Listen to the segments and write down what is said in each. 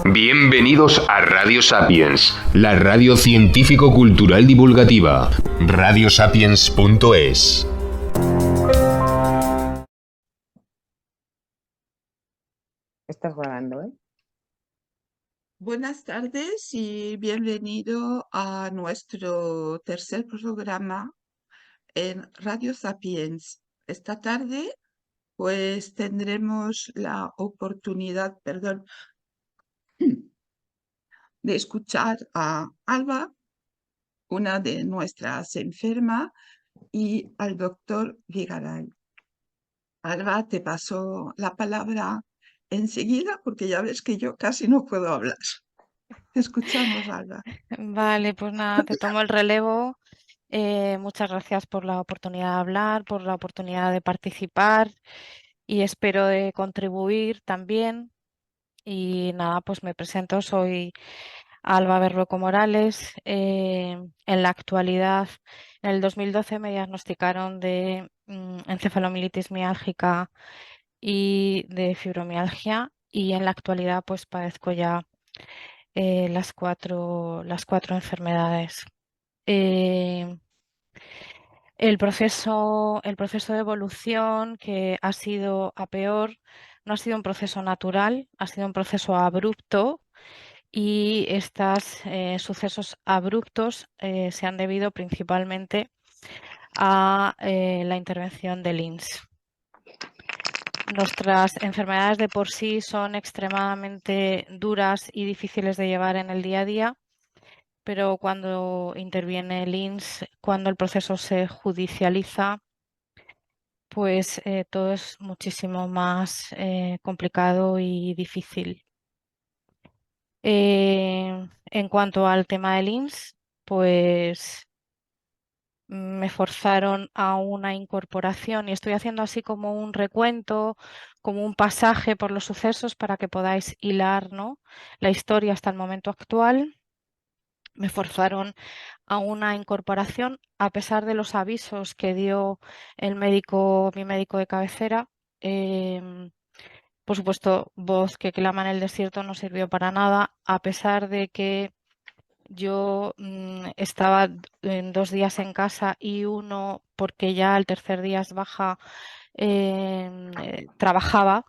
Bienvenidos a Radio Sapiens, la radio científico-cultural divulgativa. Radiosapiens.es. Estás grabando, ¿eh? Buenas tardes y bienvenido a nuestro tercer programa en Radio Sapiens. Esta tarde, pues tendremos la oportunidad, de escuchar a Alba, una de nuestras enfermas, y al doctor Vigaray. Alba, te paso la palabra enseguida porque ya ves que yo casi no puedo hablar. Te escuchamos, Alba. Vale, pues nada, te tomo el relevo. Muchas gracias por la oportunidad de hablar, por la oportunidad de participar y espero de contribuir también. Y nada, pues me presento, soy Alba Berroco Morales. En la actualidad, en el 2012 me diagnosticaron de encefalomielitis miálgica y de fibromialgia y en la actualidad pues padezco ya las cuatro enfermedades. El proceso de evolución que ha sido a peor no ha sido un proceso natural, ha sido un proceso abrupto y estos sucesos abruptos se han debido principalmente a la intervención del INS. Nuestras enfermedades de por sí son extremadamente duras y difíciles de llevar en el día a día, pero cuando interviene el INS, cuando el proceso se judicializa, pues todo es muchísimo más complicado y difícil. En cuanto al tema del INS, pues me forzaron a una incorporación y estoy haciendo así como un recuento, como un pasaje por los sucesos para que podáis hilar, ¿no?, la historia hasta el momento actual. Me forzaron a una incorporación a pesar de los avisos que dio mi médico de cabecera. Por supuesto, voz que clama en el desierto no sirvió para nada, a pesar de que yo estaba en 2 días en casa y uno, porque ya al tercer día es baja, trabajaba,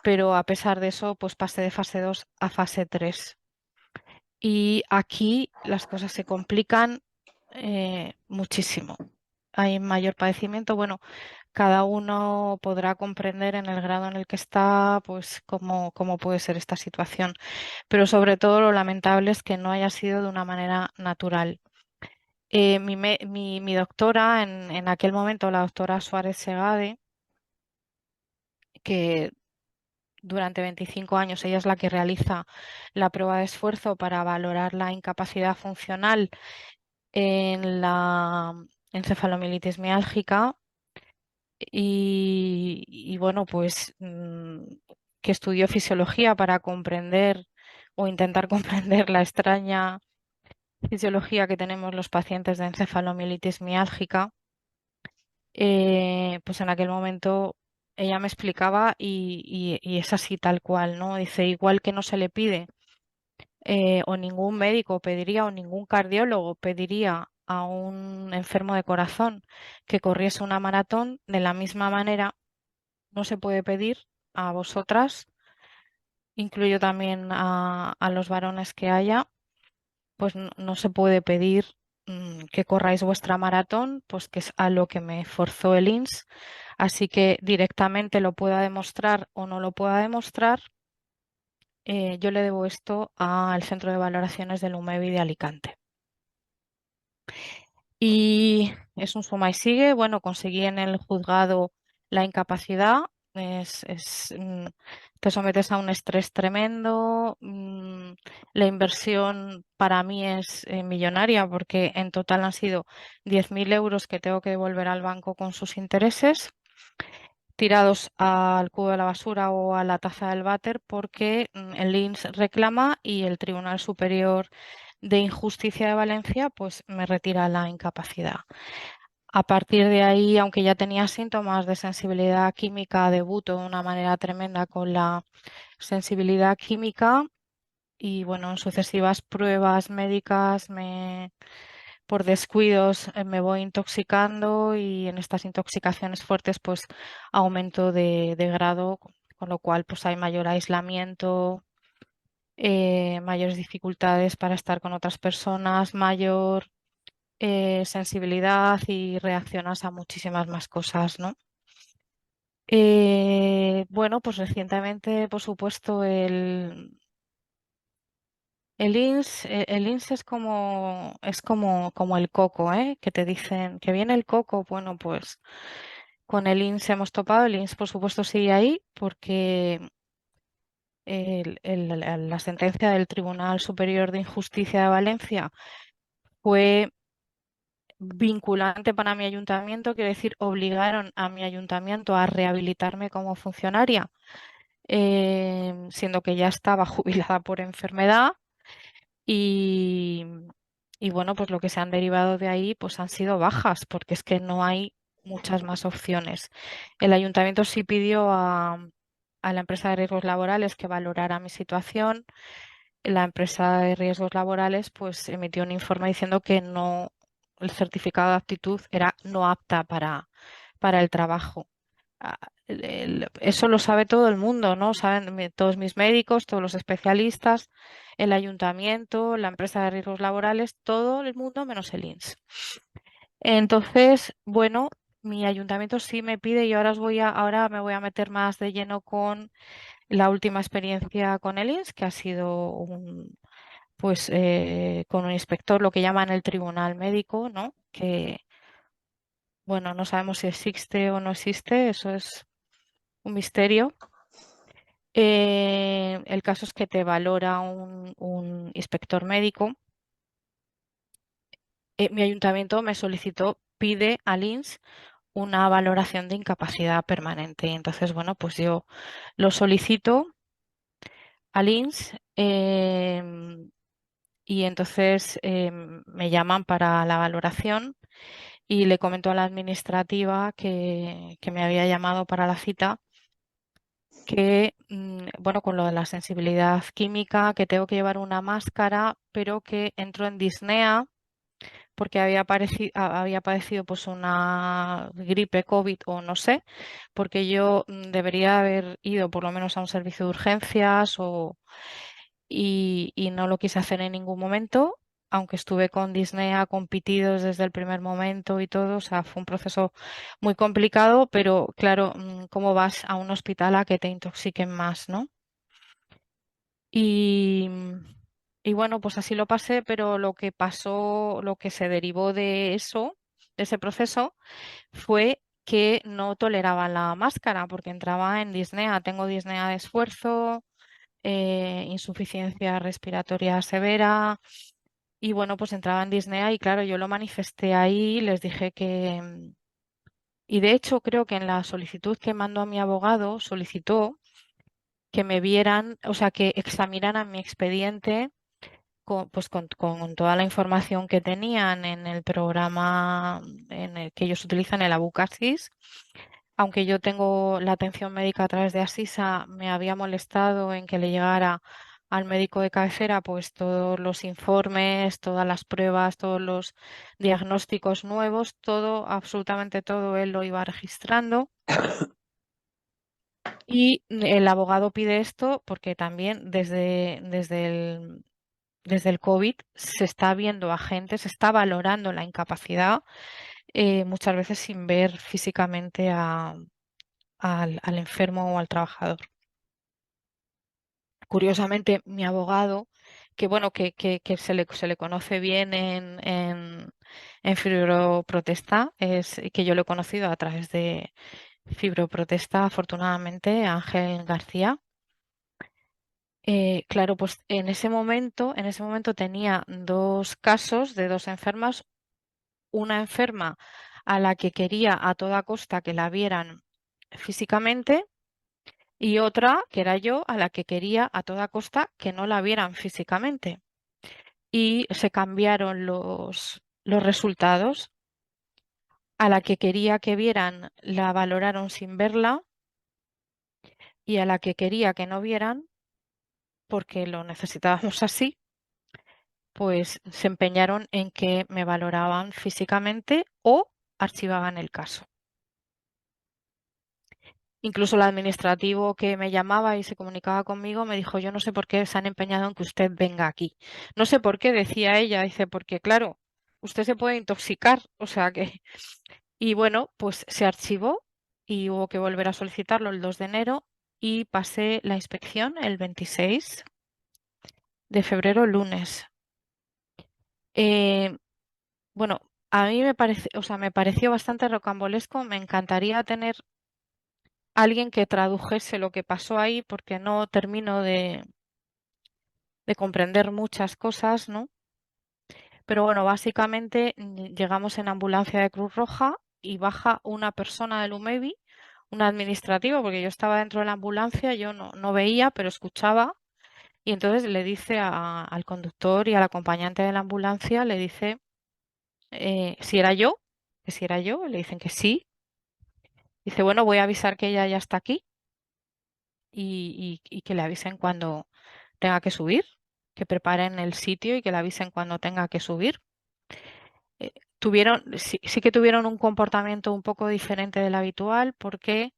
pero a pesar de eso, pues pasé de fase 2 a fase 3. Y aquí las cosas se complican muchísimo. Hay mayor padecimiento. Bueno, cada uno podrá comprender en el grado en el que está, pues cómo puede ser esta situación. Pero sobre todo lo lamentable es que no haya sido de una manera natural. Mi doctora, en aquel momento, la doctora Suárez Segade, que durante 25 años ella es la que realiza la prueba de esfuerzo para valorar la incapacidad funcional en la encefalomielitis miálgica y bueno, pues que estudió fisiología para comprender o intentar comprender la extraña fisiología que tenemos los pacientes de encefalomielitis miálgica. Pues en aquel momento ella me explicaba y es así tal cual, ¿no? Dice, igual que no se le pide o ningún médico pediría o ningún cardiólogo pediría a un enfermo de corazón que corriese una maratón, de la misma manera no se puede pedir a vosotras, incluyo también a los varones que haya, pues no se puede pedir que corráis vuestra maratón, pues que es a lo que me forzó el INS, así que directamente lo pueda demostrar o no lo pueda demostrar, yo le debo esto al Centro de Valoraciones del UMEVI de Alicante. Y es un suma y sigue. Bueno, conseguí en el juzgado la incapacidad. Te sometes a un estrés tremendo. La inversión para mí es millonaria porque en total han sido 10.000 euros que tengo que devolver al banco con sus intereses, tirados al cubo de la basura o a la taza del váter porque el INS reclama y el Tribunal Superior de Injusticia de Valencia pues me retira la incapacidad. A partir de ahí, aunque ya tenía síntomas de sensibilidad química, debuto de una manera tremenda con la sensibilidad química y bueno, en sucesivas pruebas médicas por descuidos me voy intoxicando y en estas intoxicaciones fuertes pues aumento de grado, con lo cual pues hay mayor aislamiento, mayores dificultades para estar con otras personas, mayor sensibilidad y reaccionas a muchísimas más cosas, ¿no? Bueno, pues recientemente, por supuesto, el INS es como el coco, ¿eh? Que te dicen que viene el coco. Bueno, pues con el INS hemos topado. El INS, por supuesto, sigue ahí porque la sentencia del Tribunal Superior de Injusticia de Valencia fue vinculante para mi ayuntamiento, quiere decir, obligaron a mi ayuntamiento a rehabilitarme como funcionaria, siendo que ya estaba jubilada por enfermedad y, y bueno, pues lo que se han derivado de ahí pues han sido bajas, porque es que no hay muchas más opciones. El ayuntamiento sí pidió a la empresa de riesgos laborales que valorara mi situación. La empresa de riesgos laborales pues emitió un informe diciendo que no, el certificado de aptitud era no apta para el trabajo. Ah, eso lo sabe todo el mundo, ¿no? Saben todos mis médicos, todos los especialistas, el ayuntamiento, la empresa de riesgos laborales, todo el mundo menos el INS. Entonces, bueno, mi ayuntamiento sí me pide y ahora me voy a meter más de lleno con la última experiencia con el INS, que ha sido con un inspector, lo que llaman el tribunal médico, ¿no? Que, bueno, no sabemos si existe o no existe, eso es un misterio. El caso es que te valora un inspector médico. Mi ayuntamiento me pide al INS una valoración de incapacidad permanente. Entonces, bueno, pues yo lo solicito al INS y entonces me llaman para la valoración y le comento a la administrativa que me había llamado para la cita que, bueno, con lo de la sensibilidad química, que tengo que llevar una máscara, pero que entro en disnea porque había padecido pues una gripe COVID o no sé, porque yo debería haber ido por lo menos a un servicio de urgencias y no lo quise hacer en ningún momento, aunque estuve con disnea, con pitidos desde el primer momento y todo, o sea, fue un proceso muy complicado, pero claro, ¿cómo vas a un hospital a que te intoxiquen más, no? Y, y bueno, pues así lo pasé, pero lo que pasó, lo que se derivó de eso, de ese proceso, fue que no toleraba la máscara porque entraba en disnea. Tengo disnea de esfuerzo, insuficiencia respiratoria severa y bueno, pues entraba en disnea y claro, yo lo manifesté ahí, les dije que... Y de hecho creo que en la solicitud que mandó a mi abogado solicitó que me vieran, o sea, que examinaran mi expediente con toda la información que tenían en el programa en el que ellos utilizan, el Abucasis. Aunque yo tengo la atención médica a través de Asisa, me había molestado en que le llegara al médico de cabecera pues todos los informes, todas las pruebas, todos los diagnósticos nuevos, todo, absolutamente todo él lo iba registrando. Y el abogado pide esto porque también desde el COVID se está viendo a gente, se está valorando la incapacidad, muchas veces sin ver físicamente al enfermo o al trabajador. Curiosamente, mi abogado, que bueno, que se le conoce bien en Fibroprotesta, es que yo lo he conocido a través de Fibroprotesta, afortunadamente, Ángel García. Claro, pues en ese momento tenía dos casos de dos enfermas, una enferma a la que quería a toda costa que la vieran físicamente y otra, que era yo, a la que quería a toda costa que no la vieran físicamente. Y se cambiaron los resultados. A la que quería que vieran la valoraron sin verla y a la que quería que no vieran porque lo necesitábamos así, pues se empeñaron en que me valoraban físicamente o archivaban el caso. Incluso el administrativo que me llamaba y se comunicaba conmigo me dijo, yo no sé por qué se han empeñado en que usted venga aquí. No sé por qué, decía ella, dice, porque claro, usted se puede intoxicar, o sea que... Y bueno, pues se archivó y hubo que volver a solicitarlo el 2 de enero y pasé la inspección el 26 de febrero, lunes. Eh, bueno, a mí me parece, o sea, me pareció bastante rocambolesco. Me encantaría tener alguien que tradujese lo que pasó ahí porque no termino de comprender muchas cosas, ¿no? Pero bueno, básicamente llegamos en ambulancia de Cruz Roja y baja una persona del UMEVI, un administrativo, porque yo estaba dentro de la ambulancia, yo no veía, pero escuchaba, y entonces le dice al conductor y al acompañante de la ambulancia, le dice si era yo, que si era yo, le dicen que sí. Dice, bueno, voy a avisar que ella ya está aquí y que le avisen cuando tenga que subir, que preparen el sitio y que le avisen cuando tenga que subir. Sí que tuvieron un comportamiento un poco diferente del habitual porque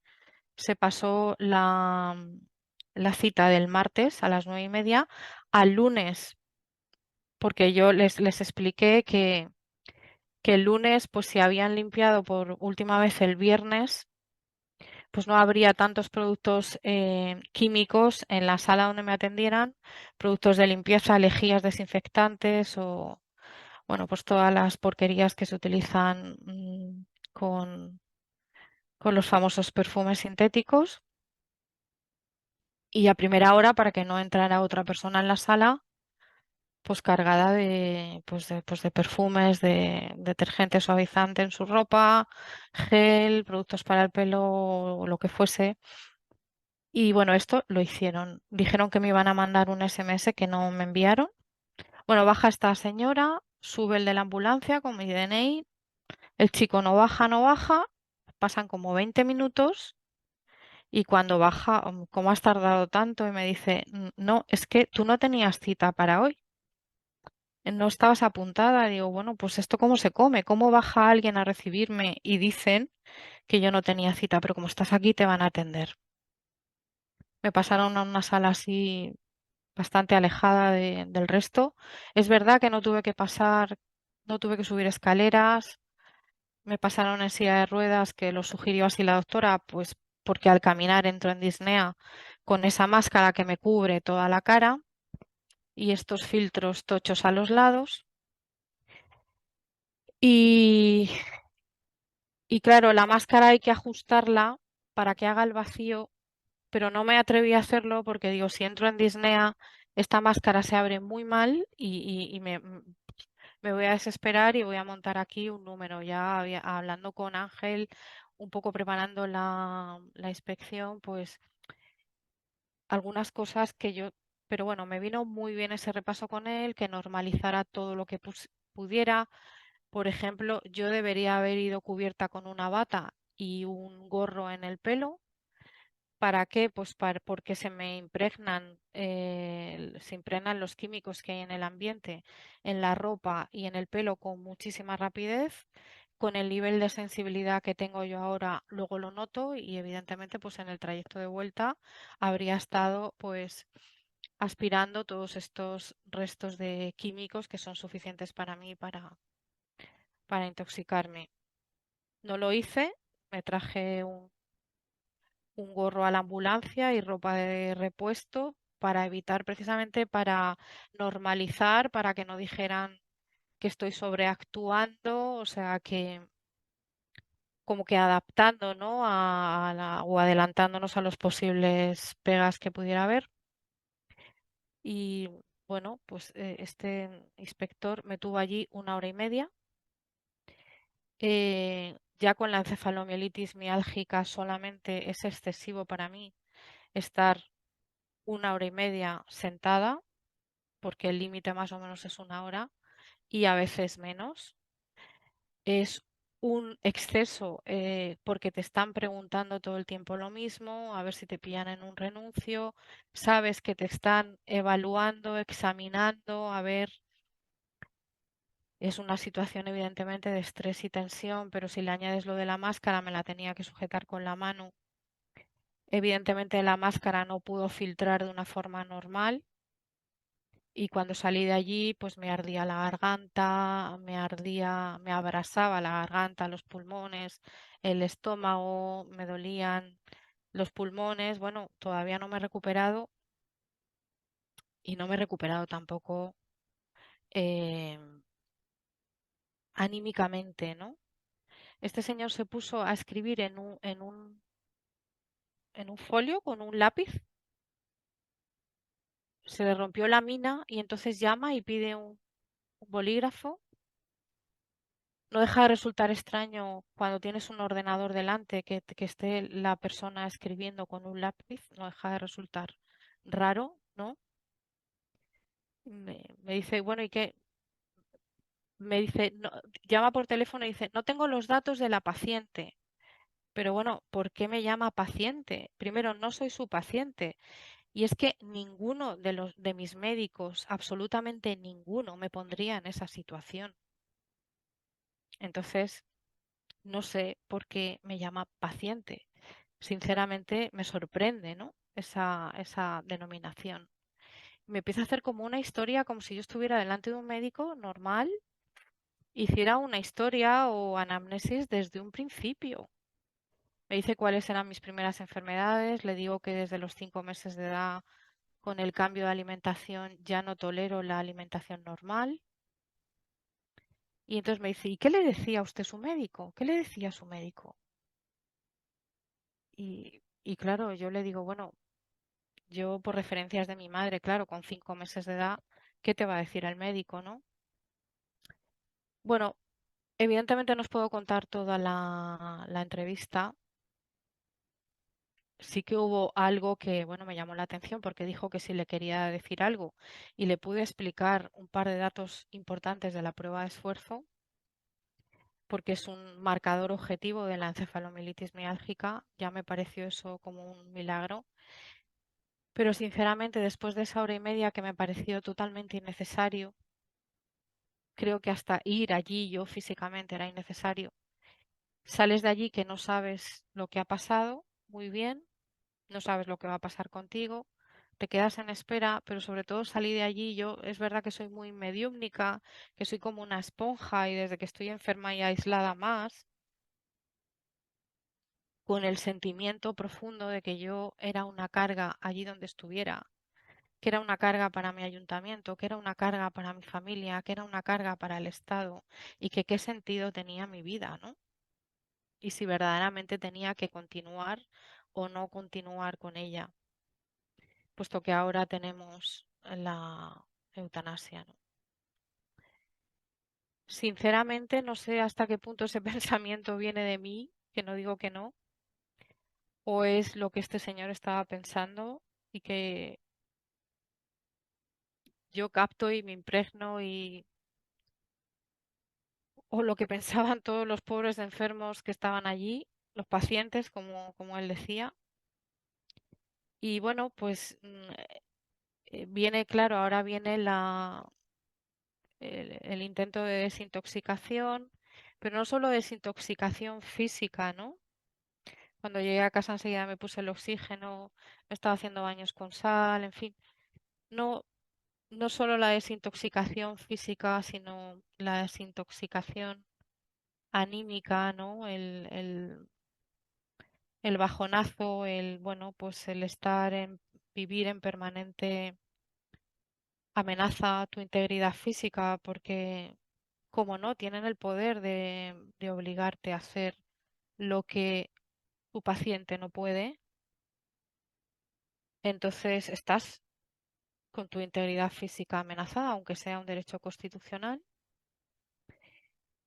se pasó la cita del martes a las 9:30 al lunes, porque yo les expliqué que el lunes, pues si habían limpiado por última vez el viernes, pues no habría tantos productos químicos en la sala donde me atendieran, productos de limpieza, lejías desinfectantes o, bueno, pues todas las porquerías que se utilizan con, con los famosos perfumes sintéticos. Y a primera hora, para que no entrara otra persona en la sala, pues cargada de perfumes, de detergente suavizante en su ropa, gel, productos para el pelo o lo que fuese. Y bueno, esto lo hicieron. Dijeron que me iban a mandar un SMS que no me enviaron. Bueno, baja esta señora, sube el de la ambulancia con mi DNI. El chico no baja. Pasan como 20 minutos y cuando baja, ¿cómo has tardado tanto? Y me dice, No, es que tú no tenías cita para hoy. No estabas apuntada. Digo, bueno, pues esto cómo se come, cómo baja alguien a recibirme y dicen que yo no tenía cita, pero como estás aquí te van a atender. Me pasaron a una sala así bastante alejada del resto. Es verdad que no tuve que subir escaleras, me pasaron en silla de ruedas, que lo sugirió así la doctora, pues porque al caminar entro en disnea con esa máscara que me cubre toda la cara y estos filtros tochos a los lados. Y, y claro, la máscara hay que ajustarla para que haga el vacío, pero no me atreví a hacerlo porque digo, si entro en disnea, esta máscara se abre muy mal y me voy a desesperar y voy a montar aquí un número. Ya hablando con Ángel, un poco preparando la inspección, pues algunas cosas que yo, pero bueno, me vino muy bien ese repaso con él, que normalizara todo lo que pudiera. Por ejemplo, yo debería haber ido cubierta con una bata y un gorro en el pelo. ¿Para qué? Pues porque se impregnan los químicos que hay en el ambiente, en la ropa y en el pelo con muchísima rapidez. Con el nivel de sensibilidad que tengo yo ahora, luego lo noto y evidentemente pues en el trayecto de vuelta habría estado pues aspirando todos estos restos de químicos que son suficientes para mí para intoxicarme. No lo hice, me traje un gorro a la ambulancia y ropa de repuesto para evitar precisamente para normalizar, para que no dijeran que estoy sobreactuando, o sea que como que adaptando, ¿no? O adelantándonos a los posibles pegas que pudiera haber. Y bueno, pues este inspector me tuvo allí 1 hora y media. Ya con la encefalomielitis miálgica solamente es excesivo para mí estar 1 hora y media sentada, porque el límite más o menos es 1 hora y a veces menos. Es un exceso porque te están preguntando todo el tiempo lo mismo, a ver si te pillan en un renuncio, sabes que te están evaluando, examinando, a ver, es una situación evidentemente de estrés y tensión, pero si le añades lo de la máscara, me la tenía que sujetar con la mano. Evidentemente la máscara no pudo filtrar de una forma normal. Y cuando salí de allí, pues me ardía la garganta, me abrasaba la garganta, los pulmones, el estómago, me dolían los pulmones. Bueno, todavía no me he recuperado y no me he recuperado tampoco eh, anímicamente, ¿no? Este señor se puso a escribir en un folio con un lápiz, se le rompió la mina y entonces llama y pide un bolígrafo. No deja de resultar extraño cuando tienes un ordenador delante que esté la persona escribiendo con un lápiz, no deja de resultar raro, ¿no? Me dice, bueno, ¿y qué? Me dice, no, llama por teléfono y dice, no tengo los datos de la paciente. Pero bueno, ¿por qué me llama paciente? Primero, no soy su paciente. Y es que ninguno de mis médicos, absolutamente ninguno, me pondría en esa situación. Entonces, no sé por qué me llama paciente. Sinceramente me sorprende, ¿no? Esa denominación. Me empieza a hacer como una historia, como si yo estuviera delante de un médico normal, hiciera una historia o anamnesis desde un principio. Me dice cuáles eran mis primeras enfermedades, le digo que desde los 5 meses de edad, con el cambio de alimentación, ya no tolero la alimentación normal. Y entonces me dice, ¿y qué le decía a usted su médico? ¿Qué le decía a su médico? Y claro, yo le digo, bueno, yo, por referencias de mi madre, claro, con 5 meses de edad, ¿qué te va a decir el médico, no? Bueno, evidentemente no os puedo contar toda la entrevista. Sí que hubo algo que, bueno, me llamó la atención porque dijo que si le quería decir algo y le pude explicar un par de datos importantes de la prueba de esfuerzo, porque es un marcador objetivo de la encefalomielitis miálgica, ya me pareció eso como un milagro. Pero sinceramente, después de esa hora y media que me pareció totalmente innecesario, creo que hasta ir allí yo físicamente era innecesario. Sales de allí que no sabes lo que ha pasado, muy bien, no sabes lo que va a pasar contigo, te quedas en espera, pero sobre todo salí de allí. Yo es verdad que soy muy mediúmnica, que soy como una esponja y desde que estoy enferma y aislada más, con el sentimiento profundo de que yo era una carga allí donde estuviera, que era una carga para mi ayuntamiento, que era una carga para mi familia, que era una carga para el Estado y que qué sentido tenía mi vida, ¿no? Y si verdaderamente tenía que continuar o no continuar con ella, puesto que ahora tenemos la eutanasia, ¿no? Sinceramente, no sé hasta qué punto ese pensamiento viene de mí, que no digo que no, o es lo que este señor estaba pensando y que yo capto y me impregno y o lo que pensaban todos los pobres enfermos que estaban allí, los pacientes, como él decía. Y bueno, pues viene, claro, ahora viene el intento de desintoxicación, pero no solo desintoxicación física, ¿no? Cuando llegué a casa enseguida me puse el oxígeno, me estaba haciendo baños con sal, en fin, no, no solo la desintoxicación física, sino la desintoxicación anímica, ¿no? El bajonazo, bueno, pues el vivir en permanente amenaza a tu integridad física, porque, como no, tienen el poder de obligarte a hacer lo que tu paciente no puede, entonces estás con tu integridad física amenazada, aunque sea un derecho constitucional.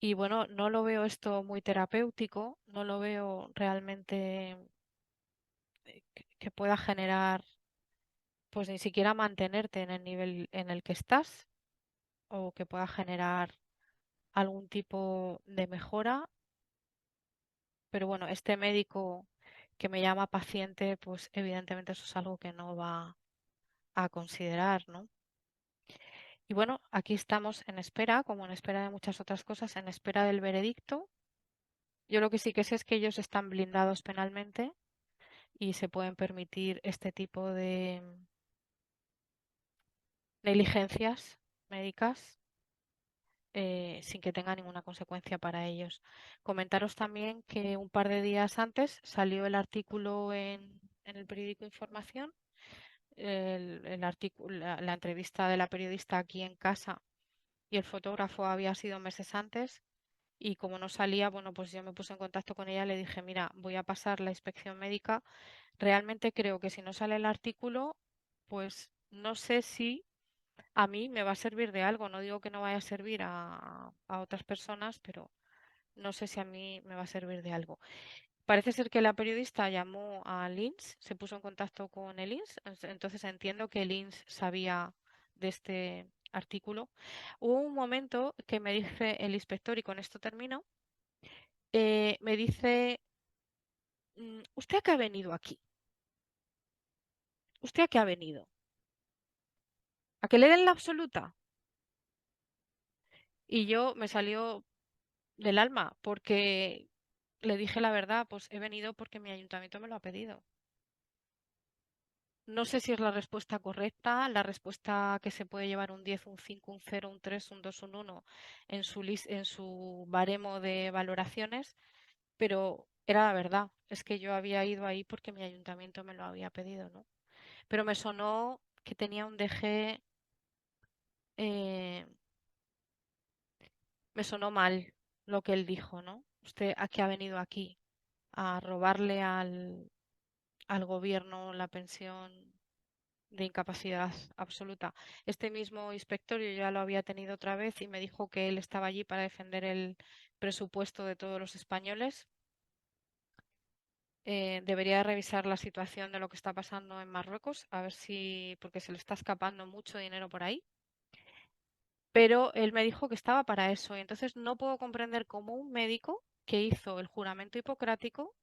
Y bueno, no lo veo esto muy terapéutico, no lo veo realmente que pueda generar, pues ni siquiera mantenerte en el nivel en el que estás o que pueda generar algún tipo de mejora. Pero bueno, este médico que me llama paciente, pues evidentemente eso es algo que no va a considerar, ¿no? Y bueno, aquí estamos en espera, como en espera de muchas otras cosas, en espera del veredicto. Yo lo que sí que sé es que ellos están blindados penalmente y se pueden permitir este tipo de negligencias médicas sin que tenga ninguna consecuencia para ellos. Comentaros también que un par de días antes salió el artículo en el periódico Información, la entrevista de la periodista aquí en casa y el fotógrafo había sido meses antes. Y como no salía, bueno, pues yo me puse en contacto con ella, le dije, mira, voy a pasar la inspección médica. Realmente creo que si no sale el artículo, pues no sé si a mí me va a servir de algo. No digo que no vaya a servir a otras personas, pero no sé si a mí me va a servir de algo. Parece ser que la periodista llamó al INS, se puso en contacto con el INS, entonces entiendo que el INS sabía de este artículo. Hubo un momento que me dice el inspector, y con esto termino, me dice, ¿usted a qué ha venido aquí? ¿Usted a qué ha venido? ¿A que le den la absoluta? Y yo me salió del alma porque le dije la verdad, pues he venido porque mi ayuntamiento me lo ha pedido. No sé si es la respuesta correcta, la respuesta que se puede llevar un 10, un 5, un 0, un 3, un 2, un 1 en su baremo de valoraciones, pero era la verdad. Es que yo había ido ahí porque mi ayuntamiento me lo había pedido, ¿no? Pero me sonó que tenía un DG, eh, me sonó mal lo que él dijo, ¿no? ¿Usted a qué ha venido aquí? ¿A robarle al gobierno la pensión de incapacidad absoluta? Este mismo inspector yo ya lo había tenido otra vez y me dijo que él estaba allí para defender el presupuesto de todos los españoles. Debería revisar la situación de lo que está pasando en Marruecos, a ver si, porque se le está escapando mucho dinero por ahí. Pero él me dijo que estaba para eso, y entonces no puedo comprender cómo un médico que hizo el juramento hipocrático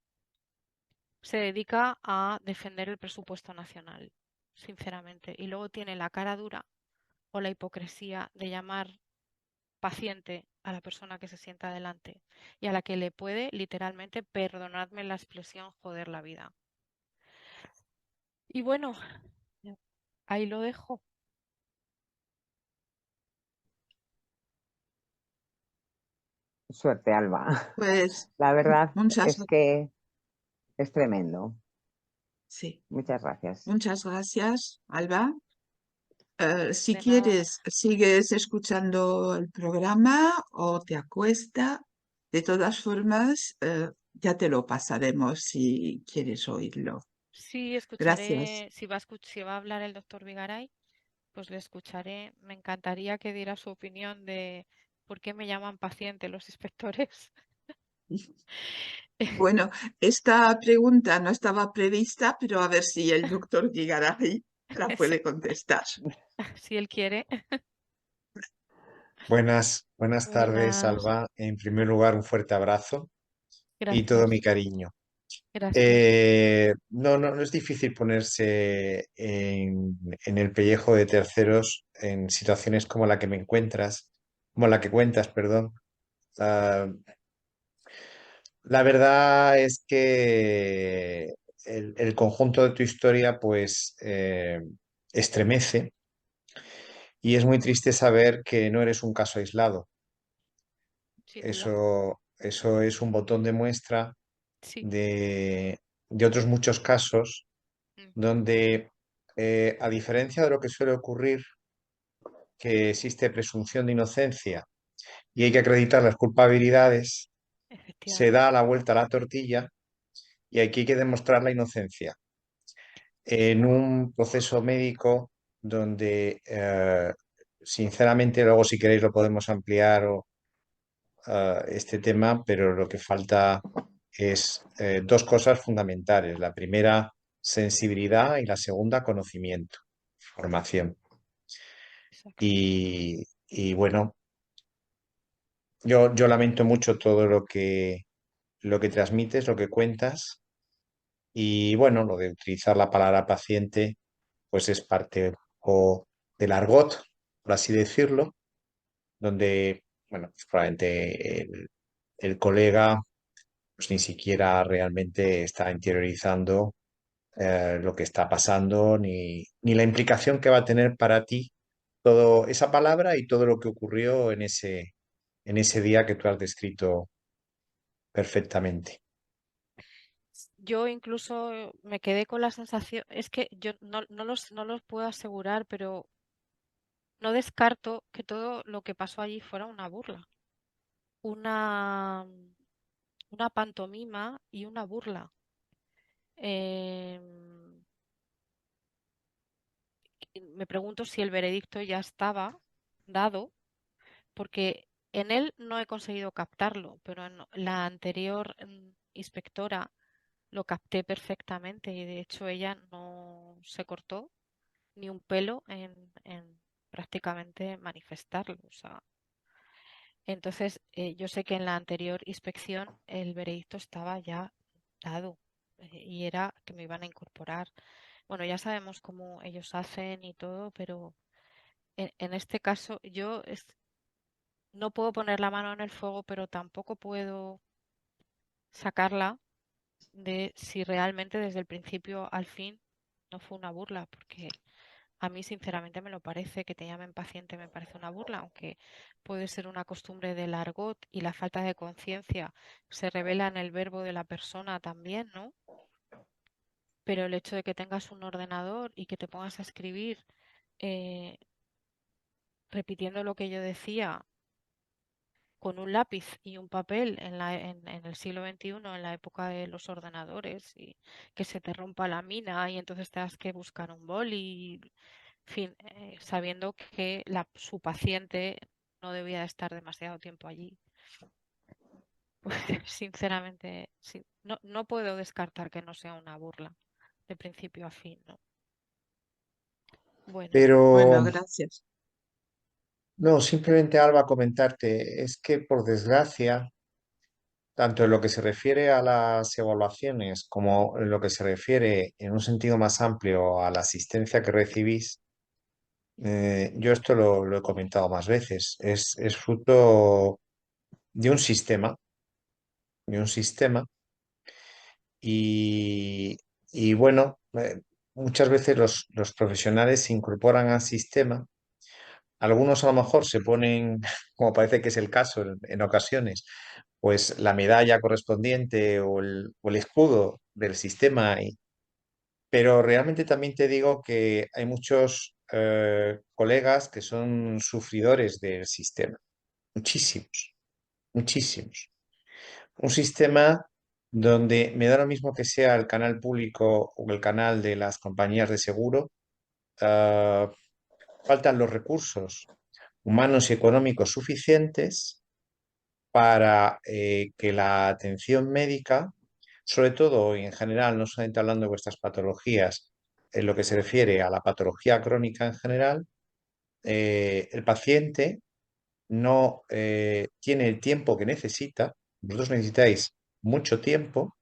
se dedica a defender el presupuesto nacional, sinceramente, y luego tiene la cara dura o la hipocresía de llamar paciente a la persona que se sienta delante y a la que le puede literalmente, perdonadme la expresión, joder la vida. Y bueno, ahí lo dejo. Suerte, Alba. Pues La verdad muchas, es que es tremendo. sí, Muchas gracias. muchas gracias, Alba. Si De nada. quieres, sigues escuchando el programa o te acuesta. De todas formas, ya te lo pasaremos si quieres oírlo. Sí, Gracias. escucharé, si va a hablar el doctor Vigaray, pues le escucharé. Me encantaría que diera su opinión de por qué me llaman paciente los inspectores. Bueno, esta pregunta no estaba prevista, pero a ver si el doctor Gigaray la Sí, puede contestar. si él quiere. Buenas tardes, Buenas, Alba. En primer lugar, un fuerte abrazo y todo mi gracias, cariño. gracias. No es difícil ponerse en el pellejo de terceros en situaciones como la que me encuentras, como la que cuentas, perdón. Ah, la verdad es que el conjunto de tu historia, pues, estremece y es muy triste saber que no eres un caso aislado. Sin duda. Eso es un botón de muestra Sí. de otros muchos casos Mm, donde, a diferencia de lo que suele ocurrir, que existe presunción de inocencia y hay que acreditar las culpabilidades, se da efectivamente. la vuelta a la tortilla y aquí hay que demostrar la inocencia. Sí. En un proceso médico donde, sinceramente, luego si queréis lo podemos ampliar este tema, pero lo que falta es dos cosas fundamentales. La primera, sensibilidad y la segunda, conocimiento, formación. Exacto. Y bueno, yo lamento mucho todo lo que transmites, lo que cuentas. Y bueno, lo de utilizar la palabra paciente, pues es parte un poco del argot, por así decirlo, donde, bueno, pues probablemente el colega pues ni siquiera realmente está interiorizando lo que está pasando, ni la implicación que va a tener para ti todo esa palabra y todo lo que ocurrió en ese día que tú has descrito perfectamente. Yo incluso me quedé con la sensación, es que yo no los puedo asegurar, pero no descarto que todo lo que pasó allí fuera una burla, una, una pantomima y una burla. Em, Me pregunto si el veredicto ya estaba dado, porque en él no he conseguido captarlo, pero en la anterior inspectora lo capté perfectamente y de hecho ella no se cortó ni un pelo en prácticamente manifestarlo. O sea, entonces yo sé que en la anterior inspección el veredicto estaba ya dado y era que me iban a incorporar. Bueno, ya sabemos cómo ellos hacen y todo, pero en este caso no puedo poner la mano en el fuego, pero tampoco puedo sacarla de si realmente desde el principio al fin no fue una burla, porque a mí sinceramente me lo parece, que te llamen paciente me parece una burla, aunque puede ser una costumbre del argot y la falta de conciencia se revela en el verbo de la persona también, ¿no? Pero el hecho de que tengas un ordenador y que te pongas a escribir eh, repitiendo lo que yo decía con un lápiz y un papel en el siglo XXI, en la época de los ordenadores, y que se te rompa la mina y entonces tengas que buscar un boli, en fin, sabiendo que su paciente no debía de estar demasiado tiempo allí. Pues sinceramente, sí, no puedo descartar que no sea una burla de principio a fin, ¿no? Bueno, Pero Bueno, gracias. no, simplemente Alba comentarte, es que por desgracia, tanto en lo que se refiere a las evaluaciones como en lo que se refiere en un sentido más amplio a la asistencia que recibís, yo esto lo he comentado más veces, es fruto de un sistema, de un sistema y, y bueno, muchas veces los profesionales se incorporan al sistema. Algunos a lo mejor se ponen, como parece que es el caso en ocasiones, pues la medalla correspondiente o el escudo del sistema, pero realmente también te digo que hay muchos colegas que son sufridores del sistema, muchísimos, muchísimos. Un sistema donde me da lo mismo que sea el canal público o el canal de las compañías de seguro, ah, faltan los recursos humanos y económicos suficientes para que la atención médica, sobre todo y en general, no solamente hablando de vuestras patologías, en lo que se refiere a la patología crónica en general, el paciente no tiene el tiempo que necesita, vosotros necesitáis mucho tiempo,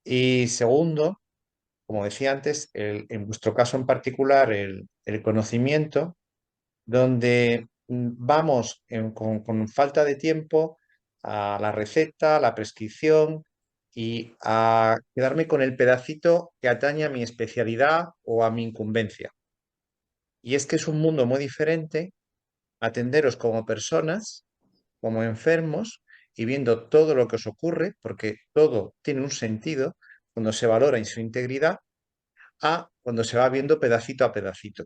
y segundo, como decía antes, en vuestro caso en particular, el conocimiento donde vamos con falta de tiempo a la receta, a la prescripción y a quedarme con el pedacito que atañe a mi especialidad o a mi incumbencia. Y es que es un mundo muy diferente atenderos como personas, como enfermos y viendo todo lo que os ocurre, porque todo tiene un sentido cuando se valora en su integridad, a cuando se va viendo pedacito a pedacito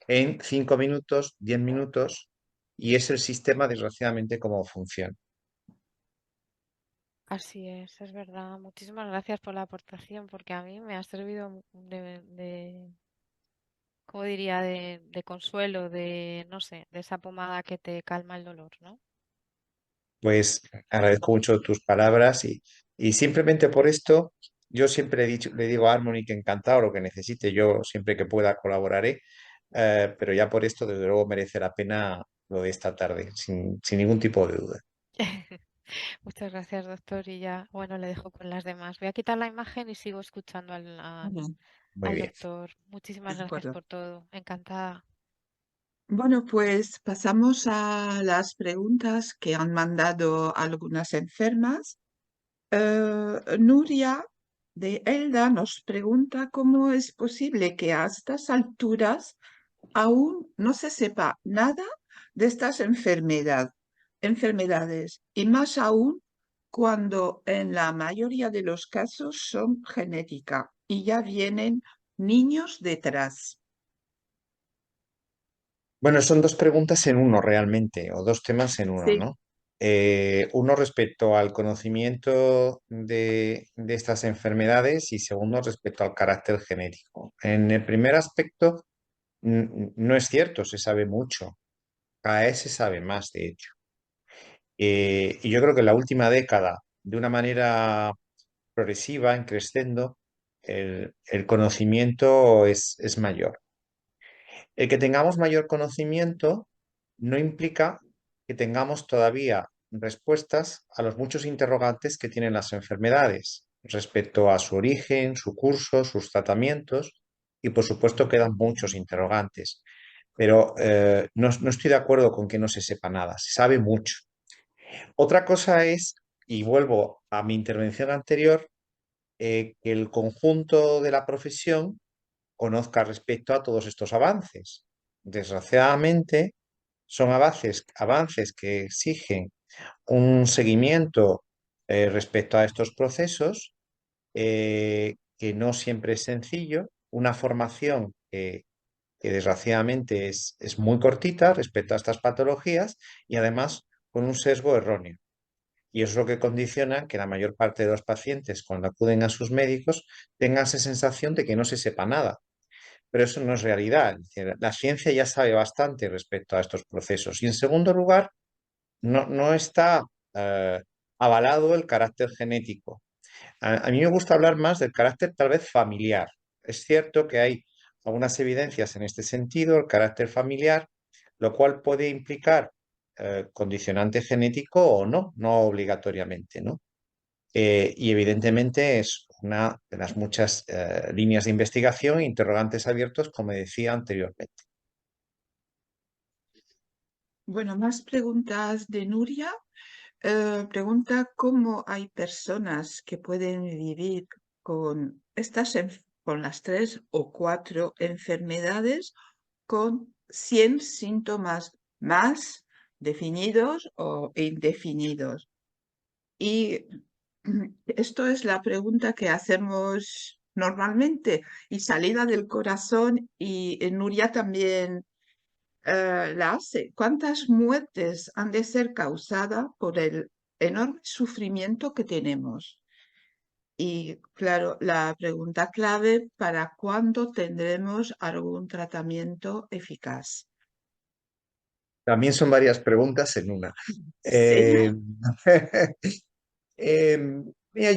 en 5 minutos, 10 minutos, y es el sistema, desgraciadamente, como funciona. así es verdad. Muchísimas gracias por la aportación, porque a mí me ha servido ¿cómo diría? De consuelo, no sé, de esa pomada que te calma el dolor, ¿no? Pues agradezco mucho tus palabras y simplemente por esto yo siempre le digo a Harmony que encantado lo que necesite, yo siempre que pueda colaboraré, pero ya por esto desde luego merece la pena lo de esta tarde, sin ningún tipo de duda. Muchas gracias, doctor. Y ya, bueno, le dejo con las demás. Voy a quitar la imagen y sigo escuchando Bien, Muy al bien. doctor. Muchísimas de gracias acuerdo. por todo. Encantada. Bueno, pues pasamos a las preguntas que han mandado algunas enfermas. Nuria de Elda nos pregunta cómo es posible que a estas alturas aún no se sepa nada de estas enfermedades, y más aún cuando en la mayoría de los casos son genéticas y ya vienen niños detrás. Bueno, son dos preguntas en uno realmente, o dos temas en uno, Sí, ¿no? Uno respecto al conocimiento de estas enfermedades y segundo respecto al carácter genético. En el primer aspecto, no es cierto, se sabe mucho. Cada vez se sabe más, de hecho. Y yo creo que en la última década, de una manera progresiva, en crescendo, el conocimiento es mayor. El que tengamos mayor conocimiento no implica que tengamos todavía respuestas a los muchos interrogantes que tienen las enfermedades respecto a su origen, su curso, sus tratamientos y por supuesto quedan muchos interrogantes. Pero no estoy de acuerdo con que no se sepa nada, se sabe mucho. Otra cosa es, y vuelvo a mi intervención anterior, que el conjunto de la profesión conozca respecto a todos estos avances. Desgraciadamente, son avances que exigen un seguimiento respecto a estos procesos, que no siempre es sencillo, una formación que desgraciadamente es muy cortita respecto a estas patologías y además con un sesgo erróneo. Y eso es lo que condiciona que la mayor parte de los pacientes, cuando acuden a sus médicos, tengan esa sensación de que no se sepa nada. Pero eso no es realidad. Es decir, la ciencia ya sabe bastante respecto a estos procesos. Y en segundo lugar, no está eh, avalado el carácter genético. A mí me gusta hablar más del carácter tal vez familiar. Es cierto que hay algunas evidencias en este sentido, el carácter familiar, lo cual puede implicar condicionante genético o no, no obligatoriamente, ¿no? Y evidentemente es una de las muchas líneas de investigación e interrogantes abiertos, como decía anteriormente. bueno, más preguntas de Nuria. Pregunta cómo hay personas que pueden vivir con con las 3 o 4 enfermedades con 100 síntomas más definidos o indefinidos. Y esto es la pregunta que hacemos normalmente, y salida del corazón, y Nuria también la hace. ¿Cuántas muertes han de ser causadas por el enorme sufrimiento que tenemos? Y claro, la pregunta clave: ¿para cuándo tendremos algún tratamiento eficaz? También son varias preguntas en una. Sí, Eh, mira,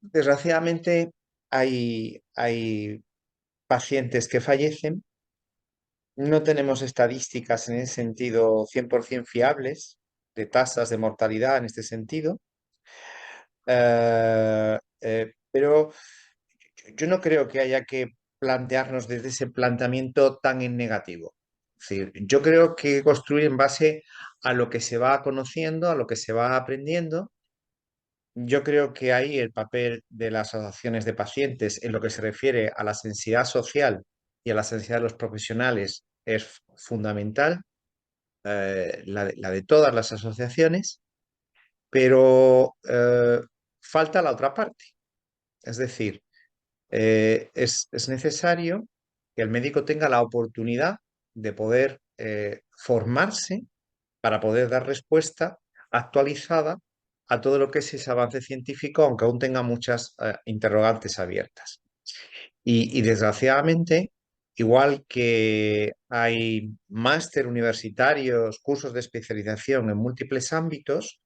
desgraciadamente hay pacientes que fallecen. No tenemos estadísticas en ese sentido 100% fiables de tasas de mortalidad en este sentido. Pero yo no creo que haya que plantearnos desde ese planteamiento tan en negativo. Es decir, yo creo que construir en base a lo que se va conociendo, a lo que se va aprendiendo. Yo creo que ahí el papel de las asociaciones de pacientes en lo que se refiere a la sensibilidad social y a la sensibilidad de los profesionales es fundamental, la de todas las asociaciones, pero falta la otra parte. Es decir, es necesario que el médico tenga la oportunidad de poder formarse para poder dar respuesta actualizada a todo lo que es ese avance científico, aunque aún tenga muchas interrogantes abiertas. Y desgraciadamente, igual que hay máster universitarios, cursos de especialización en múltiples ámbitos,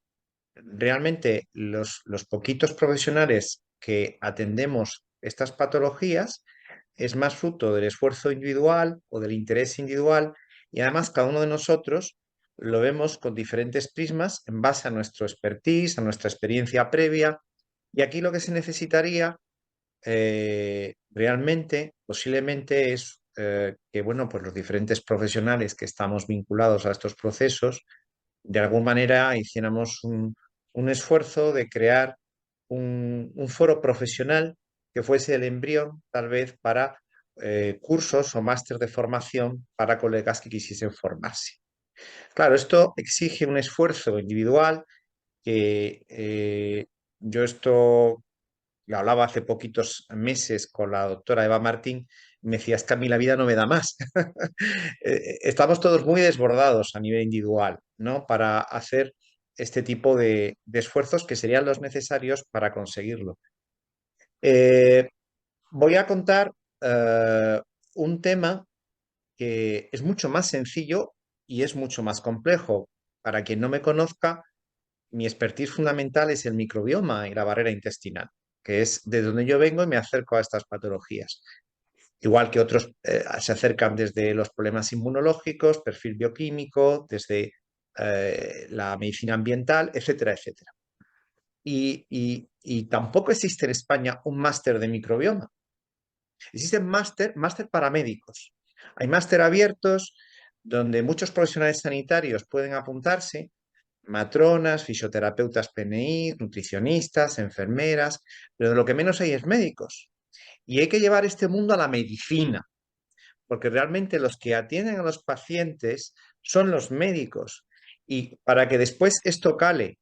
realmente los poquitos profesionales que atendemos estas patologías es más fruto del esfuerzo individual o del interés individual y además cada uno de nosotros lo vemos con diferentes prismas en base a nuestro expertise, a nuestra experiencia previa. Y aquí lo que se necesitaría realmente, posiblemente, es que, bueno, pues los diferentes profesionales que estamos vinculados a estos procesos, de alguna manera hiciéramos un esfuerzo de crear un foro profesional que fuese el embrión, tal vez, para cursos o máster de formación para colegas que quisiesen formarse. Claro, esto exige un esfuerzo individual que yo esto lo hablaba hace poquitos meses con la doctora Eva Martín, me decía, es que a mí la vida no me da más. Estamos todos muy desbordados a nivel individual, ¿no? Para hacer este tipo de esfuerzos que serían los necesarios para conseguirlo. Eh, Voy a contar un tema que es mucho más sencillo y es mucho más complejo. Para quien no me conozca, mi expertise fundamental es el microbioma y la barrera intestinal, que es de donde yo vengo y me acerco a estas patologías. Igual que otros se acercan desde los problemas inmunológicos, perfil bioquímico, desde la medicina ambiental, etcétera, etcétera. Y tampoco existe en España un máster de microbioma. Existen máster para médicos. Hay máster abiertos donde muchos profesionales sanitarios pueden apuntarse, matronas, fisioterapeutas PNI, nutricionistas, enfermeras, pero lo que menos hay es médicos. Y hay que llevar este mundo a la medicina, porque realmente los que atienden a los pacientes son los médicos. Y para que después esto cale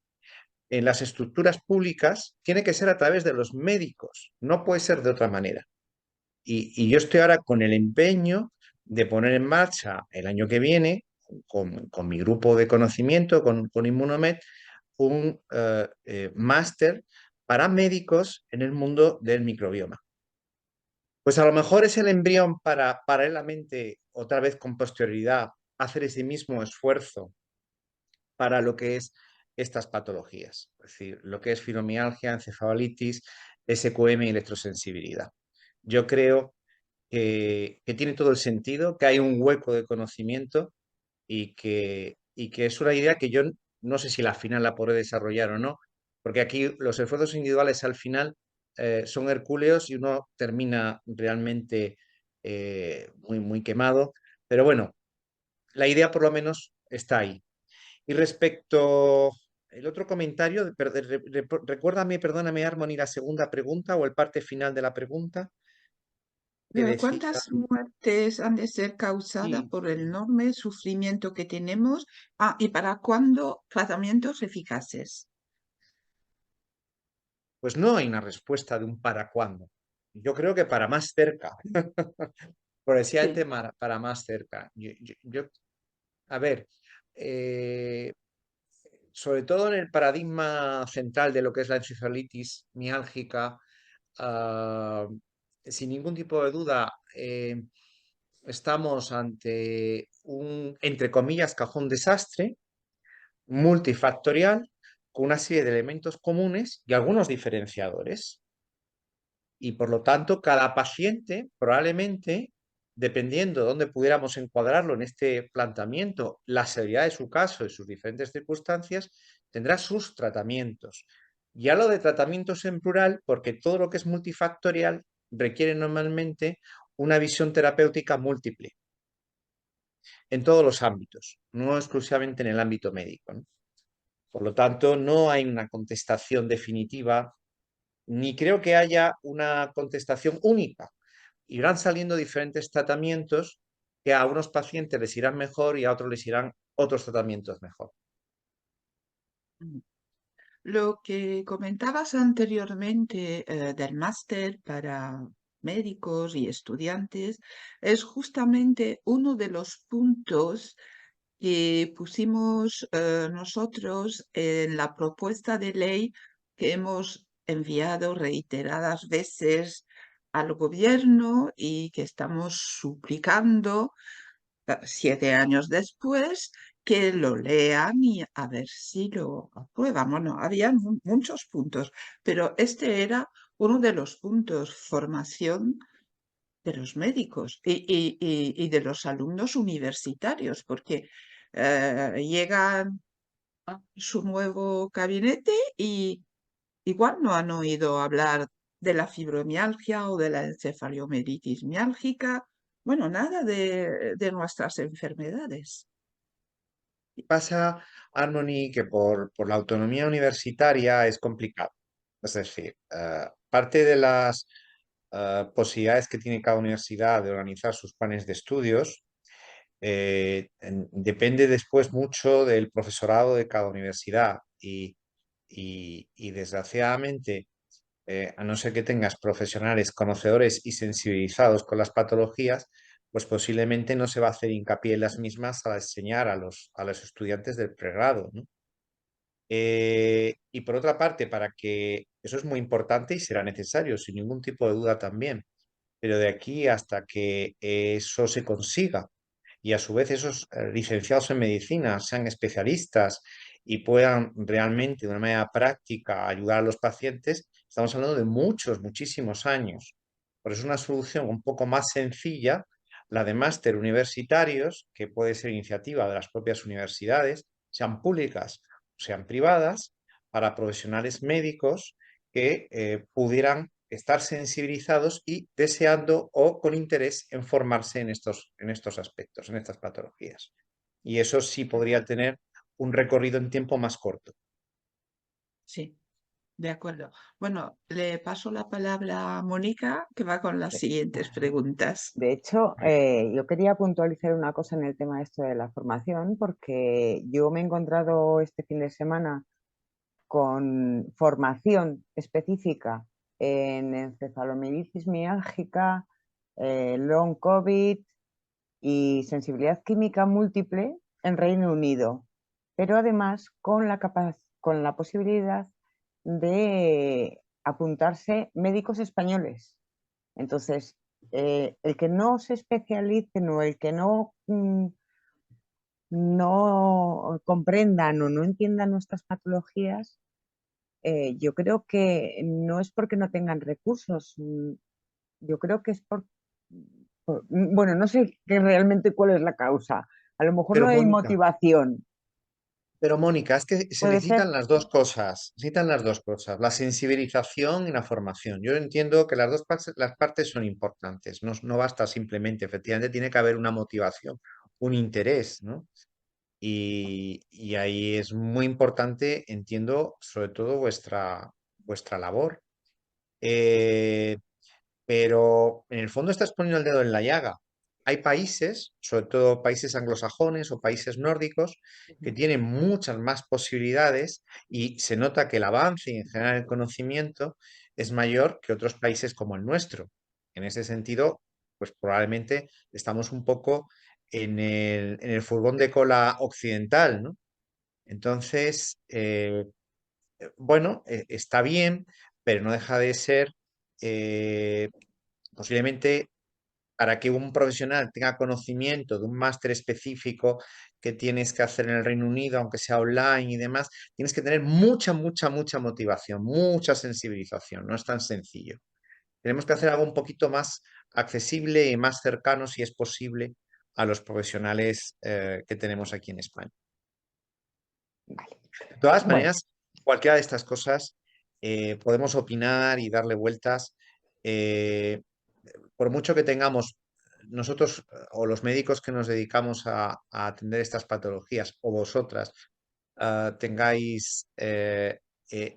en las estructuras públicas, tiene que ser a través de los médicos, no puede ser de otra manera. Y yo estoy ahora con el empeño de poner en marcha el año que viene, con mi grupo de conocimiento, con Immunomed, un máster para médicos en el mundo del microbioma. Pues a lo mejor es el embrión para paralelamente, otra vez con posterioridad, hacer ese mismo esfuerzo para lo que es estas patologías, es decir, lo que es fibromialgia, encefalitis, SQM y electrosensibilidad. Yo creo que tiene todo el sentido, que hay un hueco de conocimiento y que es una idea que yo no sé si la final la podré desarrollar o no, porque aquí los esfuerzos individuales al final son hercúleos y uno termina realmente muy, muy quemado, pero bueno, la idea por lo menos está ahí. Y respecto el otro comentario, recuérdame, perdóname, Harmony, la segunda pregunta o el parte final de la pregunta que decía. ¿Cuántas muertes han de ser causadas Sí, por el enorme sufrimiento que tenemos? Ah, ¿y para cuándo tratamientos eficaces? pues no hay una respuesta de un para cuándo. Yo creo que para más cerca, progresivamente Sí. para más cerca. A ver, sobre todo en el paradigma central de lo que es la encefalitis miálgica, ah, sin ningún tipo de duda, estamos ante un, entre comillas, cajón desastre multifactorial con una serie de elementos comunes y algunos diferenciadores. Y por lo tanto, cada paciente probablemente, dependiendo de dónde pudiéramos encuadrarlo en este planteamiento, la severidad de su caso y sus diferentes circunstancias, tendrá sus tratamientos. Y hablo de tratamientos en plural porque todo lo que es multifactorial requiere normalmente una visión terapéutica múltiple en todos los ámbitos, no exclusivamente en el ámbito médico, ¿no? Por lo tanto, no hay una contestación definitiva, ni creo que haya una contestación única. Irán saliendo diferentes tratamientos que a unos pacientes les irán mejor y a otros les irán otros tratamientos mejor. Lo que comentabas anteriormente del máster para médicos y estudiantes es justamente uno de los puntos que pusimos nosotros en la propuesta de ley que hemos enviado reiteradas veces al gobierno y que estamos suplicando 7 años después que lo lean y a ver si lo aprueban. Bueno, había muchos puntos, pero este era uno de los puntos, formación de los médicos y de los alumnos universitarios, porque llegan a su nuevo gabinete y igual no han oído hablar de la fibromialgia o de la encefaliomelitis miálgica, bueno, nada de nuestras enfermedades. Pasa, Harmony, que por la autonomía universitaria es complicado. Es decir, parte de las posibilidades que tiene cada universidad de organizar sus planes de estudios depende después mucho del profesorado de cada universidad y desgraciadamente, a no ser que tengas profesionales conocedores y sensibilizados con las patologías, pues posiblemente no se va a hacer hincapié en las mismas al enseñar a los estudiantes del pregrado, ¿no? Y por otra parte, para que eso es muy importante y será necesario, sin ningún tipo de duda también, pero de aquí hasta que eso se consiga y a su vez esos licenciados en medicina sean especialistas y puedan realmente de una manera práctica ayudar a los pacientes, estamos hablando de muchos, muchísimos años. Por eso una solución un poco más sencilla, la de máster universitarios, que puede ser iniciativa de las propias universidades, sean públicas o sean privadas, para profesionales médicos que pudieran estar sensibilizados y deseando o con interés en formarse en estos aspectos, en estas patologías. Y eso sí podría tener un recorrido en tiempo más corto. Sí, de acuerdo. Bueno, le paso la palabra a Mónica, que va con las De, siguientes preguntas. de hecho, yo quería puntualizar una cosa en el tema esto de la formación, porque yo me he encontrado este fin de semana con formación específica en encefalomelitis miálgica, long COVID y sensibilidad química múltiple en Reino Unido, pero además con la posibilidad de apuntarse médicos españoles. Entonces, el que no se especialicen o el que no comprendan o no entiendan nuestras patologías, yo creo que no es porque no tengan recursos, yo creo que es bueno, no sé realmente cuál es la causa. A lo mejor no Pero hay Mónica, motivación. pero Mónica, es que se Puede ser, necesitan las dos cosas, necesitan las dos cosas, la sensibilización y la formación. Yo entiendo que las partes son importantes, no, no basta simplemente, efectivamente, tiene que haber una motivación, un interés, ¿no? Y ahí es muy importante, entiendo, sobre todo vuestra labor. Eh, pero en el fondo estás poniendo el dedo en la llaga. Hay países, sobre todo países anglosajones o países nórdicos, que tienen muchas más posibilidades y se nota que el avance y en general el conocimiento es mayor que otros países como el nuestro. En ese sentido, pues probablemente estamos un poco en el furgón de cola occidental, ¿no? Entonces, bueno, está bien, pero no deja de ser eh, posiblemente para que un profesional tenga conocimiento de un máster específico que tienes que hacer en el Reino Unido, aunque sea online y demás, tienes que tener mucha, mucha, mucha motivación, mucha sensibilización. No es tan sencillo. Tenemos que hacer algo un poquito más accesible y más cercano, si es posible, a los profesionales que tenemos aquí en España. vale. De todas Bueno, maneras, cualquiera de estas cosas podemos opinar y darle vueltas. eh, por mucho que tengamos nosotros o los médicos que nos dedicamos a atender estas patologías o vosotras tengáis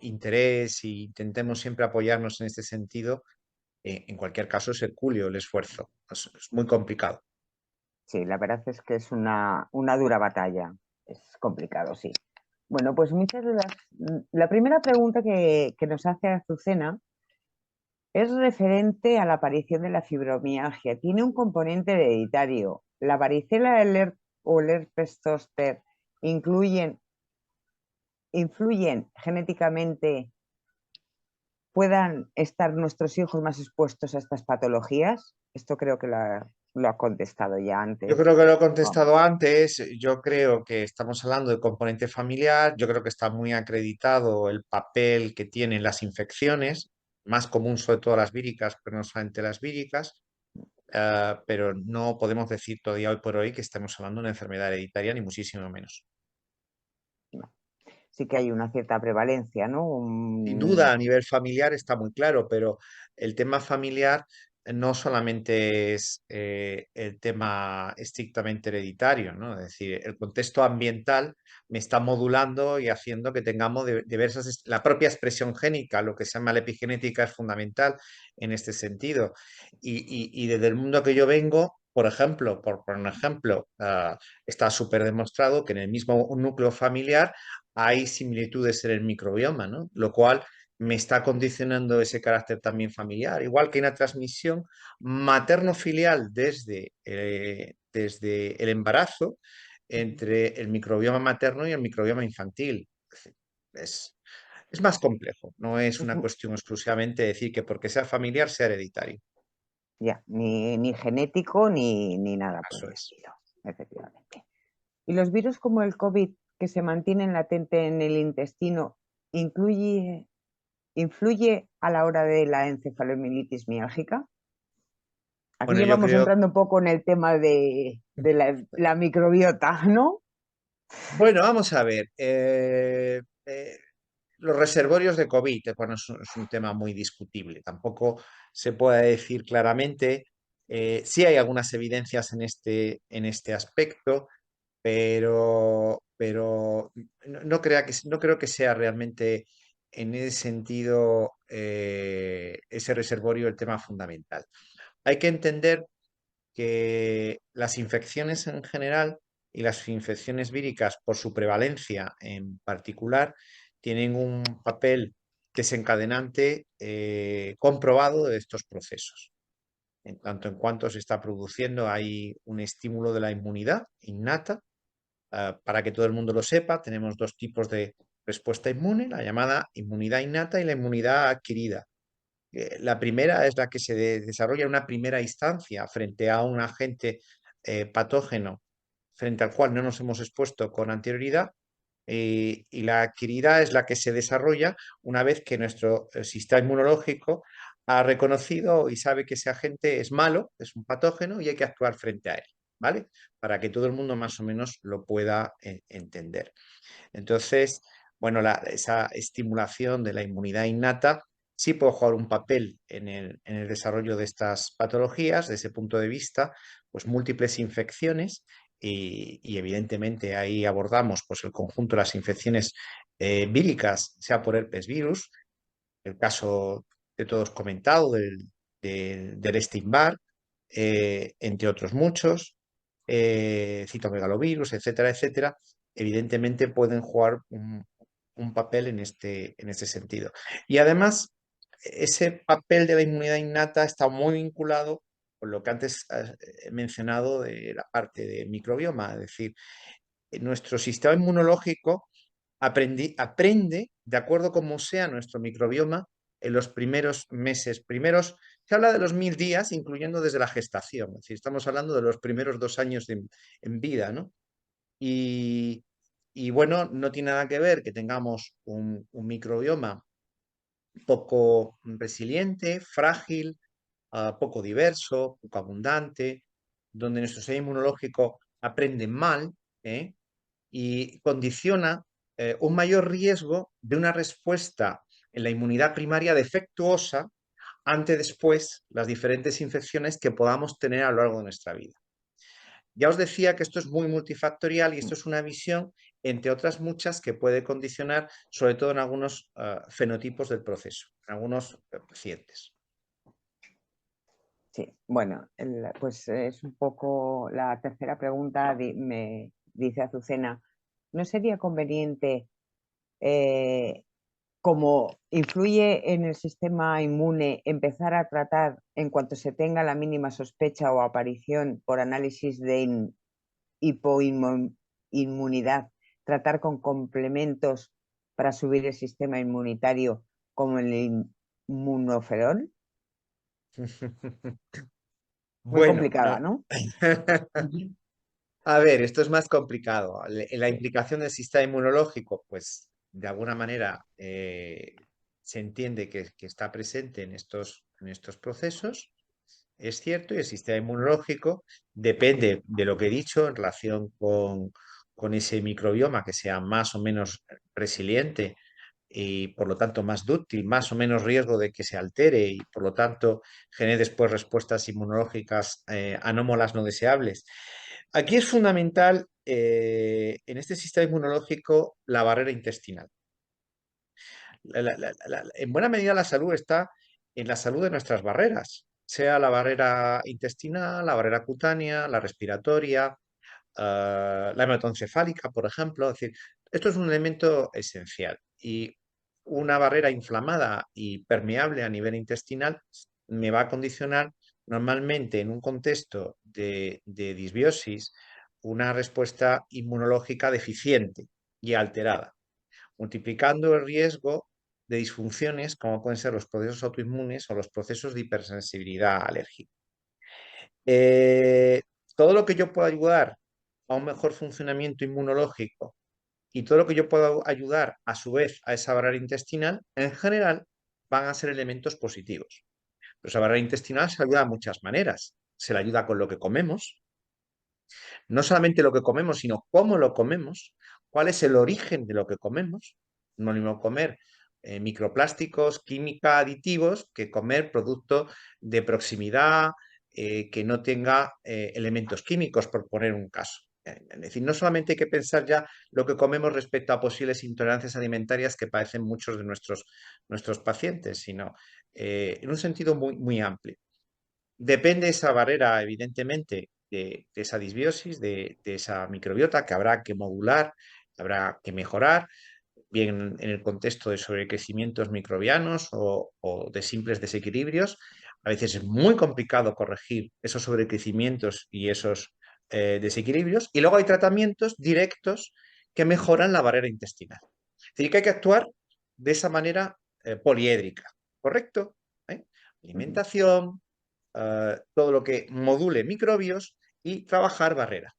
interés y intentemos siempre apoyarnos en este sentido, en cualquier caso es hercúleo el esfuerzo. Es muy complicado. sí, la verdad es que es una dura batalla. Es complicado, sí. Bueno, pues la primera pregunta que nos hace Azucena es referente a la aparición de la fibromialgia. Tiene un componente hereditario. ¿La varicela o el herpes zóster influyen genéticamente, puedan estar nuestros hijos más expuestos a estas patologías? Esto creo que lo ha contestado ya Yo antes. creo que lo he Vamos. contestado antes, yo creo que estamos hablando de componente familiar, yo creo que está muy acreditado el papel que tienen las infecciones, más común sobre todo las víricas, pero no solamente las víricas. pero no podemos decir todavía hoy por hoy que estamos hablando de una enfermedad hereditaria, ni muchísimo menos. Sí que hay una cierta prevalencia, ¿no? Sin duda, a nivel familiar está muy claro, pero el tema familiar no solamente es el tema estrictamente hereditario, ¿no? Es decir, el contexto ambiental me está modulando y haciendo que tengamos diversas... La propia expresión génica, lo que se llama la epigenética, es fundamental en este sentido. Y desde el mundo que yo vengo, por ejemplo, por un ejemplo, está súper demostrado que en el mismo núcleo familiar hay similitudes en el microbioma, ¿no? Lo cual me está condicionando ese carácter también familiar. Igual que hay una transmisión materno-filial desde el embarazo entre el microbioma materno y el microbioma infantil. Es, es más complejo, no es una cuestión exclusivamente de decir que porque sea familiar sea hereditario. Ya, ni genético ni nada por Eso el es. estilo, efectivamente. ¿Y los virus como el COVID que se mantienen latente en el intestino influye a la hora de la encefalomielitis miálgica? Aquí Bueno, ya yo vamos creo, entrando un poco en el tema de la microbiota, ¿no? bueno, vamos a ver. Los reservorios de COVID, bueno, es un tema muy discutible. Tampoco se puede decir claramente. Sí hay algunas evidencias en este aspecto, pero no creo que sea realmente en ese sentido ese reservorio el tema fundamental. Hay que entender que las infecciones en general y las infecciones víricas, por su prevalencia en particular, tienen un papel desencadenante comprobado de estos procesos. En tanto en cuanto se está produciendo, hay un estímulo de la inmunidad innata. Para que todo el mundo lo sepa, tenemos dos tipos de respuesta inmune, la llamada inmunidad innata y la inmunidad adquirida. La primera es la que se desarrolla en una primera instancia frente a un agente patógeno frente al cual no nos hemos expuesto con anterioridad, y la adquirida es la que se desarrolla una vez que nuestro sistema inmunológico ha reconocido y sabe que ese agente es malo, es un patógeno y hay que actuar frente a él, ¿vale? Para que todo el mundo más o menos lo pueda entender. Entonces, bueno, esa estimulación de la inmunidad innata sí puede jugar un papel en el desarrollo de estas patologías, desde ese punto de vista, pues múltiples infecciones y evidentemente ahí abordamos pues el conjunto de las infecciones víricas, sea por herpes virus, el caso de todos comentado del Epstein-Barr, entre otros muchos, citomegalovirus, etcétera, etcétera, evidentemente pueden jugar un papel en este sentido. Y además, ese papel de la inmunidad innata está muy vinculado con lo que antes he mencionado de la parte de microbioma, es decir, nuestro sistema inmunológico aprende de acuerdo como sea nuestro microbioma en los primeros meses. Se habla de los 1000 días, incluyendo desde la gestación. Es decir, estamos hablando de los primeros 2 años en vida, ¿no? Y, y bueno, no tiene nada que ver que tengamos un microbioma poco resiliente, frágil, poco diverso, poco abundante, donde nuestro sistema inmunológico aprende mal, ¿eh? Y condiciona un mayor riesgo de una respuesta en la inmunidad primaria defectuosa ante después las diferentes infecciones que podamos tener a lo largo de nuestra vida. Ya os decía que esto es muy multifactorial y esto es una visión, entre otras muchas, que puede condicionar, sobre todo en algunos fenotipos del proceso, en algunos pacientes. Sí, bueno, pues es un poco la tercera pregunta, me dice Azucena, ¿no sería conveniente, como influye en el sistema inmune, empezar a tratar en cuanto se tenga la mínima sospecha o aparición por análisis de hipoinmunidad, tratar con complementos para subir el sistema inmunitario como el inmunoferol? Muy Bueno, complicada, ¿no? a ver, esto es más complicado. La implicación del sistema inmunológico, pues de alguna manera se entiende que está presente en estos procesos. es cierto, y el sistema inmunológico depende de lo que he dicho en relación con ese microbioma que sea más o menos resiliente y por lo tanto más dúctil, más o menos riesgo de que se altere y por lo tanto genere después respuestas inmunológicas anómalas no deseables. Aquí es fundamental en este sistema inmunológico la barrera intestinal. En buena medida la salud está en la salud de nuestras barreras, sea la barrera intestinal, la barrera cutánea, la respiratoria, la hematoencefálica, por ejemplo. Es decir, esto es un elemento esencial y una barrera inflamada y permeable a nivel intestinal me va a condicionar normalmente en un contexto de disbiosis una respuesta inmunológica deficiente y alterada, multiplicando el riesgo de disfunciones como pueden ser los procesos autoinmunes o los procesos de hipersensibilidad alérgica. Eh, Todo lo que yo pueda ayudar a un mejor funcionamiento inmunológico y todo lo que yo pueda ayudar a su vez a esa barrera intestinal, en general van a ser elementos positivos. Pero esa barrera intestinal se ayuda de muchas maneras. Se le ayuda con lo que comemos, no solamente lo que comemos, sino cómo lo comemos, cuál es el origen de lo que comemos. No es lo mismo comer microplásticos, química, aditivos, que comer producto de proximidad que no tenga elementos químicos, por poner un caso. Es decir, no solamente hay que pensar ya lo que comemos respecto a posibles intolerancias alimentarias que padecen muchos de nuestros pacientes, sino en un sentido muy, muy amplio. Depende esa barrera, evidentemente, de esa disbiosis, de esa microbiota que habrá que modular, habrá que mejorar, bien en el contexto de sobrecrecimientos microbianos o de simples desequilibrios. A veces es muy complicado corregir esos sobrecrecimientos y esos desequilibrios. Y luego hay tratamientos directos que mejoran la barrera intestinal. Es decir, que hay que actuar de esa manera poliédrica, ¿correcto? Alimentación, todo lo que module microbios y trabajar barrera.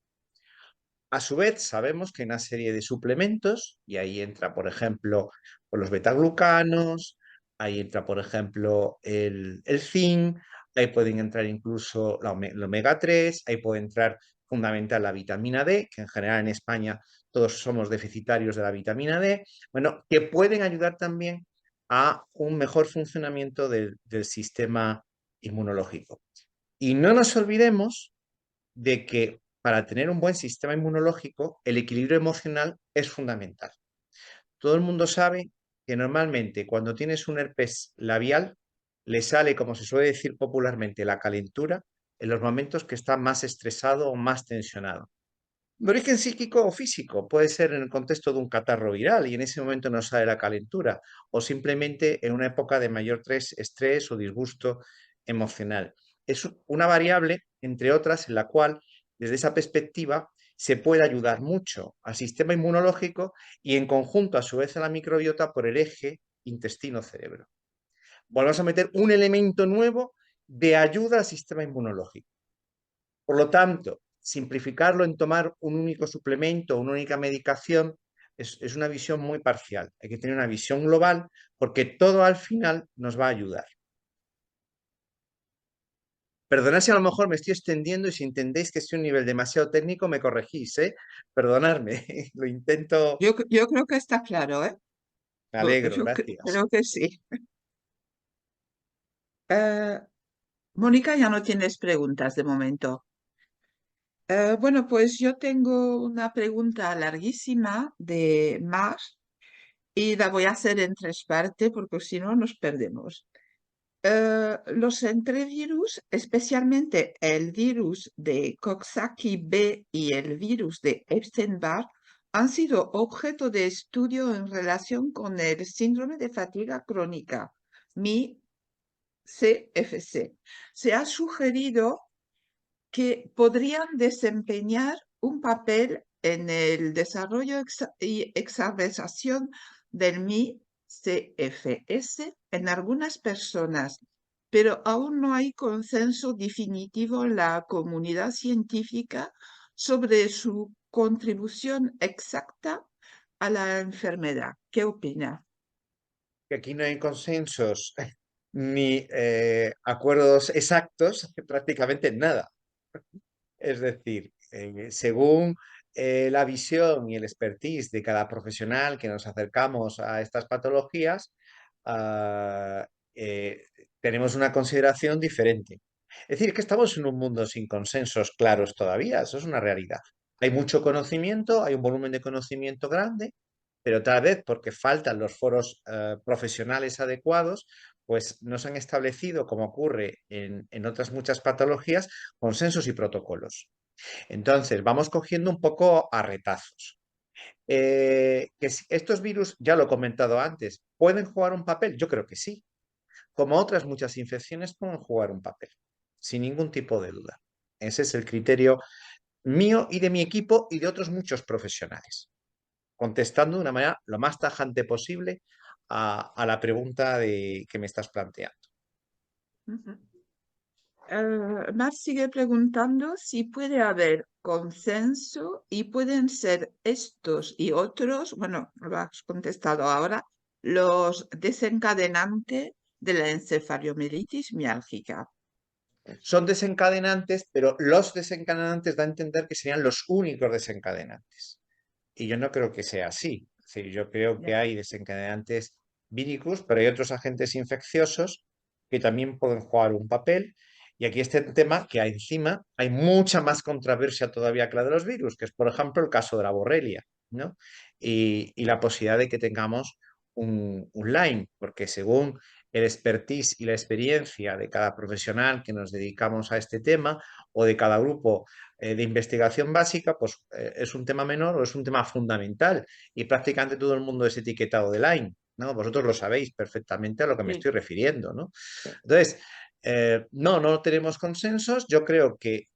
A su vez, sabemos que hay una serie de suplementos, y ahí entra, por ejemplo, los betaglucanos, ahí entra, por ejemplo, el zinc, ahí pueden entrar incluso el omega 3, ahí puede entrar fundamental la vitamina D, que en general en España todos somos deficitarios de la vitamina D, bueno, que pueden ayudar también a un mejor funcionamiento del sistema inmunológico. Y no nos olvidemos de que para tener un buen sistema inmunológico, el equilibrio emocional es fundamental. Todo el mundo sabe que normalmente cuando tienes un herpes labial, le sale, como se suele decir popularmente, la calentura en los momentos que está más estresado o más tensionado. De origen psíquico o físico, puede ser en el contexto de un catarro viral y en ese momento no sale la calentura, o simplemente en una época de mayor estrés o disgusto emocional. Es una variable, entre otras, en la cual, desde esa perspectiva, se puede ayudar mucho al sistema inmunológico y en conjunto, a su vez, a la microbiota por el eje intestino-cerebro. Volvemos a meter un elemento nuevo de ayuda al sistema inmunológico. Por lo tanto, simplificarlo en tomar un único suplemento, una única medicación, es una visión muy parcial. Hay que tener una visión global porque todo al final nos va a ayudar. Perdonad si a lo mejor me estoy extendiendo y si entendéis que estoy a un nivel demasiado técnico, me corregís, ¿eh? Perdonadme, lo intento. Yo creo que está claro, ¿eh? Me alegro, Yo gracias. creo que sí. Mónica, ya no tienes preguntas de momento. Bueno, pues yo tengo una pregunta larguísima de Mar y la voy a hacer en 3 partes porque si no nos perdemos. Los entrevirus, especialmente el virus de Coxsackie-B y el virus de Epstein-Barr, han sido objeto de estudio en relación con el síndrome de fatiga crónica, MI-CFC. Se ha sugerido que podrían desempeñar un papel en el desarrollo y exacerbación del MI-CFS en algunas personas, pero aún no hay consenso definitivo en la comunidad científica sobre su contribución exacta a la enfermedad. ¿Qué opina? Que aquí no hay consensos. ni acuerdos exactos, prácticamente nada. Es decir, según la visión y el expertise de cada profesional que nos acercamos a estas patologías, ah, eh, tenemos una consideración diferente. Es decir, que estamos en un mundo sin consensos claros todavía, eso es una realidad. Hay mucho conocimiento, hay un volumen de conocimiento grande, pero tal vez porque faltan los foros profesionales adecuados, pues no se han establecido, como ocurre en otras muchas patologías, consensos y protocolos. Entonces, vamos cogiendo un poco a retazos. Estos virus, ya lo he comentado antes, ¿pueden jugar un papel? Yo creo que sí. Como otras muchas infecciones, pueden jugar un papel, sin ningún tipo de duda. Ese es el criterio mío y de mi equipo y de otros muchos profesionales, contestando de una manera lo más tajante posible a la pregunta que me estás planteando. Ujú. Mar sigue preguntando si puede haber consenso y pueden ser estos y otros, bueno, lo has contestado ahora, los desencadenantes de la encefaliomelitis miálgica. Son desencadenantes, pero los desencadenantes da a entender que serían los únicos desencadenantes. Y yo no creo que sea así. Es decir, yo creo que Ya. hay desencadenantes víricos, pero hay otros agentes infecciosos que también pueden jugar un papel. Y aquí este tema que encima hay mucha más controversia todavía que la de los virus, que es, por ejemplo, el caso de la borrelia, ¿no? Y la posibilidad de que tengamos un Lyme, porque según el expertise y la experiencia de cada profesional que nos dedicamos a este tema o de cada grupo de investigación básica, pues es un tema menor o es un tema fundamental y prácticamente todo el mundo es etiquetado de Lyme, ¿no? Vosotros lo sabéis perfectamente a lo que me Sí. estoy refiriendo, ¿no? Entonces, no tenemos consensos. Yo creo que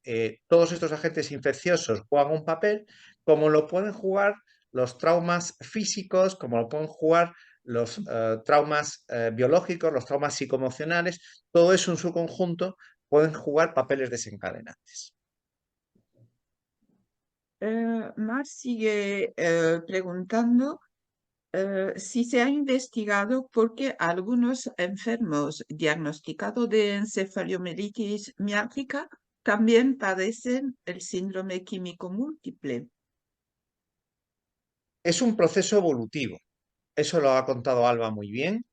todos estos agentes infecciosos juegan un papel, como lo pueden jugar los traumas físicos, como lo pueden jugar los traumas biológicos, los traumas psicoemocionales, todo eso en su conjunto pueden jugar papeles desencadenantes. Mar sigue preguntando si se ha investigado por qué algunos enfermos diagnosticados de encefaliomelitis miálgica también padecen el síndrome químico múltiple. Es un proceso evolutivo. Eso lo ha contado Alba muy bien,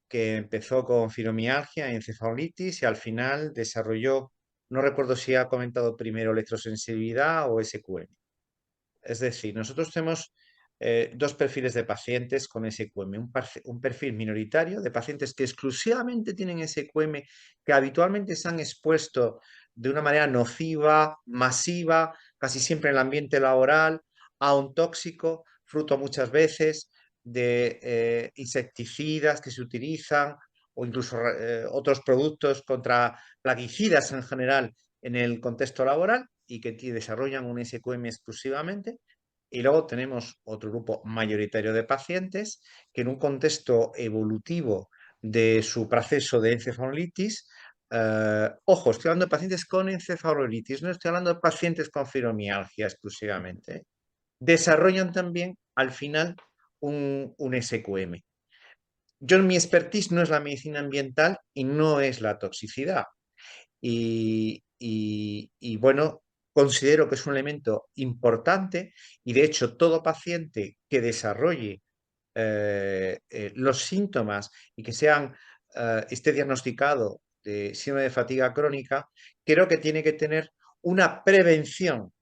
que empezó con fibromialgia y encefalitis y al final desarrolló, no recuerdo si ha comentado primero electrosensibilidad o SQM. Es decir, nosotros tenemos dos perfiles de pacientes con SQM, un perfil minoritario de pacientes que exclusivamente tienen SQM, que habitualmente se han expuesto de una manera nociva, masiva, casi siempre en el ambiente laboral, a un tóxico, fruto muchas veces de insecticidas que se utilizan o incluso otros productos contra plaguicidas en general en el contexto laboral y que desarrollan un SQM exclusivamente. Y luego tenemos otro grupo mayoritario de pacientes que en un contexto evolutivo de su proceso de encefalitis, ojo, estoy hablando de pacientes con encefalitis, no estoy hablando de pacientes con fibromialgia exclusivamente, desarrollan también al final un SQM. Mi expertise no es la medicina ambiental y no es la toxicidad. Y bueno, considero que es un elemento importante y de hecho todo paciente que desarrolle los síntomas y que esté diagnosticado de síndrome de fatiga crónica, creo que tiene que tener una prevención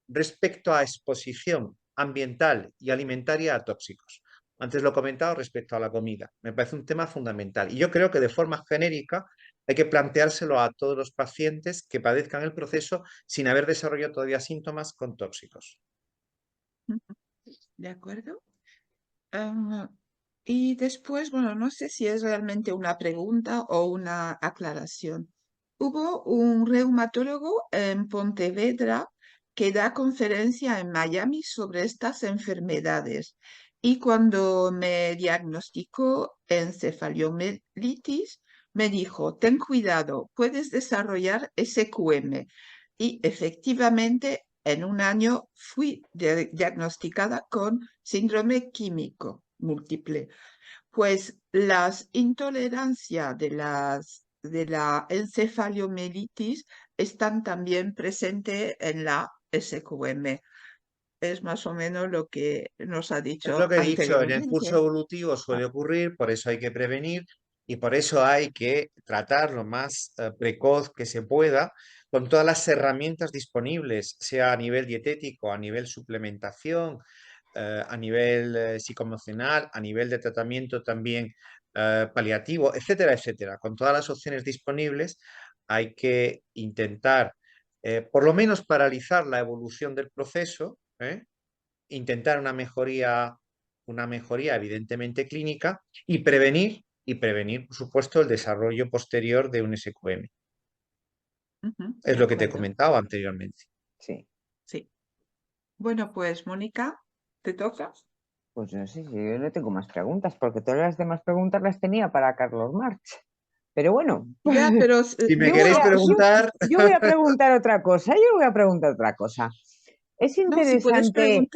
respecto a exposición ambiental y alimentaria a tóxicos. Antes lo he comentado respecto a la comida. Me parece un tema fundamental. Y yo creo que de forma genérica hay que planteárselo a todos los pacientes que padezcan el proceso sin haber desarrollado todavía síntomas con tóxicos. ¿De acuerdo? Y después, bueno, no sé si es realmente una pregunta o una aclaración. Hubo un reumatólogo en Pontevedra que da conferencia en Miami sobre estas enfermedades y cuando me diagnosticó encefaliomelitis, me dijo, ten cuidado, puedes desarrollar SQM. Y efectivamente, en un año fui diagnosticada con síndrome químico múltiple. Pues las intolerancias de la encefalomielitis están también presentes en la SQM. Es más o menos lo que nos ha Es dicho lo que he dicho, en el curso anteriormente. evolutivo suele ocurrir, por eso hay que prevenir y por eso hay que tratar lo más precoz que se pueda con todas las herramientas disponibles, sea a nivel dietético, a nivel suplementación, a nivel psicoemocional, a nivel de tratamiento también paliativo, etcétera, etcétera. Con todas las opciones disponibles hay que intentar, por lo menos, paralizar la evolución del proceso, intentar una mejoría evidentemente clínica y prevenir, por supuesto, el desarrollo posterior de un SQM. Ujú, Es de lo que te he acuerdo. comentado anteriormente. Sí. Sí. Bueno, pues Mónica, ¿te toca? Pues no sé si yo no tengo más preguntas, porque todas las demás preguntas las tenía para Carlos Marx. Pero bueno, Ya, pero Si me yo voy queréis a, yo, preguntar, yo voy a preguntar otra cosa. Yo voy a preguntar otra cosa. Es no, si interesante.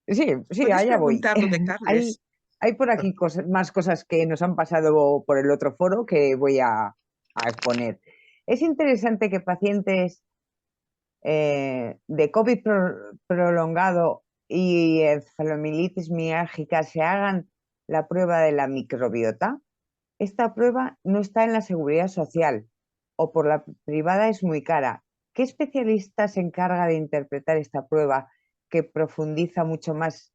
Sí, sí, puedes allá voy. preguntar lo de Hay, Carles. hay por aquí más cosas que nos han pasado por el otro foro que voy a exponer. Es interesante que pacientes de COVID prolongado y encefalomielitis miálgica se hagan la prueba de la microbiota. Esta prueba no está en la seguridad social o por la privada es muy cara. ¿Qué especialista se encarga de interpretar esta prueba que profundiza mucho más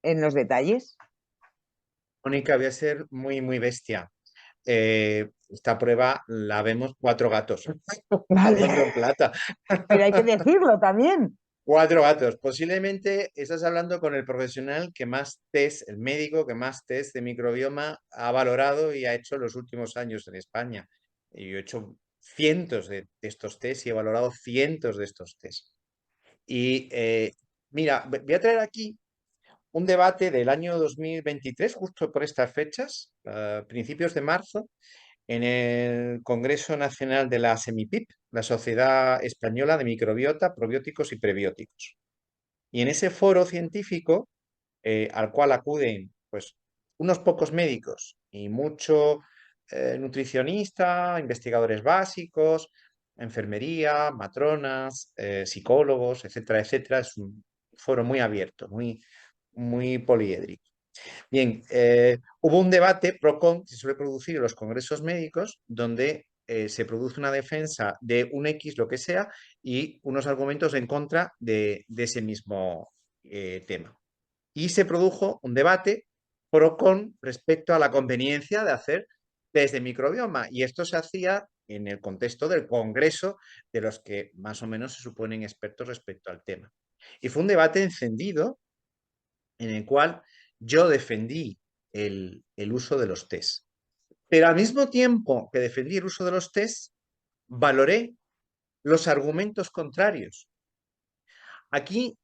en los detalles? Mónica, voy a ser muy, muy bestia. Esta prueba la vemos 4 gatos, hablando en Vale, plata. pero hay que decirlo también. 4 gatos. Posiblemente estás hablando con el profesional que más test, el médico que más test de microbioma ha valorado y ha hecho en los últimos años en España. Y yo he hecho cientos de estos test y he valorado cientos de estos test. Y mira, voy a traer aquí un debate del año 2023, justo por estas fechas, principios de marzo, en el Congreso Nacional de la SEMIPIP, la Sociedad Española de Microbiota, Probióticos y Prebióticos. Y en ese foro científico, al cual acuden pues, unos pocos médicos y mucho nutricionista, investigadores básicos, enfermería, matronas, psicólogos, etcétera, etcétera. Es un foro muy abierto, muy, muy poliédrico. Bien, hubo un debate pro-con que se suele producir en los congresos médicos donde se produce una defensa de un X, lo que sea, y unos argumentos en contra de ese mismo tema. Y se produjo un debate pro-con respecto a la conveniencia de hacer test de microbioma. Y esto se hacía en el contexto del congreso de los que más o menos se suponen expertos respecto al tema. Y fue un debate encendido en el cual yo defendí el uso de los test. Pero al mismo tiempo que defendí el uso de los test, valoré los argumentos contrarios. Aquí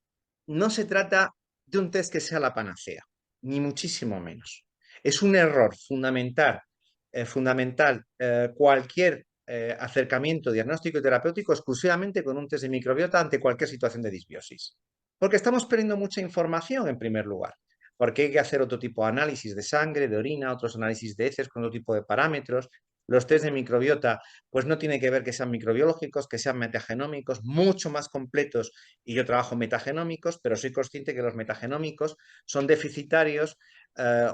no se trata de un test que sea la panacea, ni muchísimo menos. Es un error fundamental cualquier acercamiento diagnóstico y terapéutico exclusivamente con un test de microbiota ante cualquier situación de disbiosis. Porque estamos perdiendo mucha información en primer lugar, porque hay que hacer otro tipo de análisis de sangre, de orina, otros análisis de heces con otro tipo de parámetros. Los test de microbiota, pues no tiene que ver que sean microbiológicos, que sean metagenómicos, mucho más completos, y yo trabajo metagenómicos, pero soy consciente que los metagenómicos son deficitarios,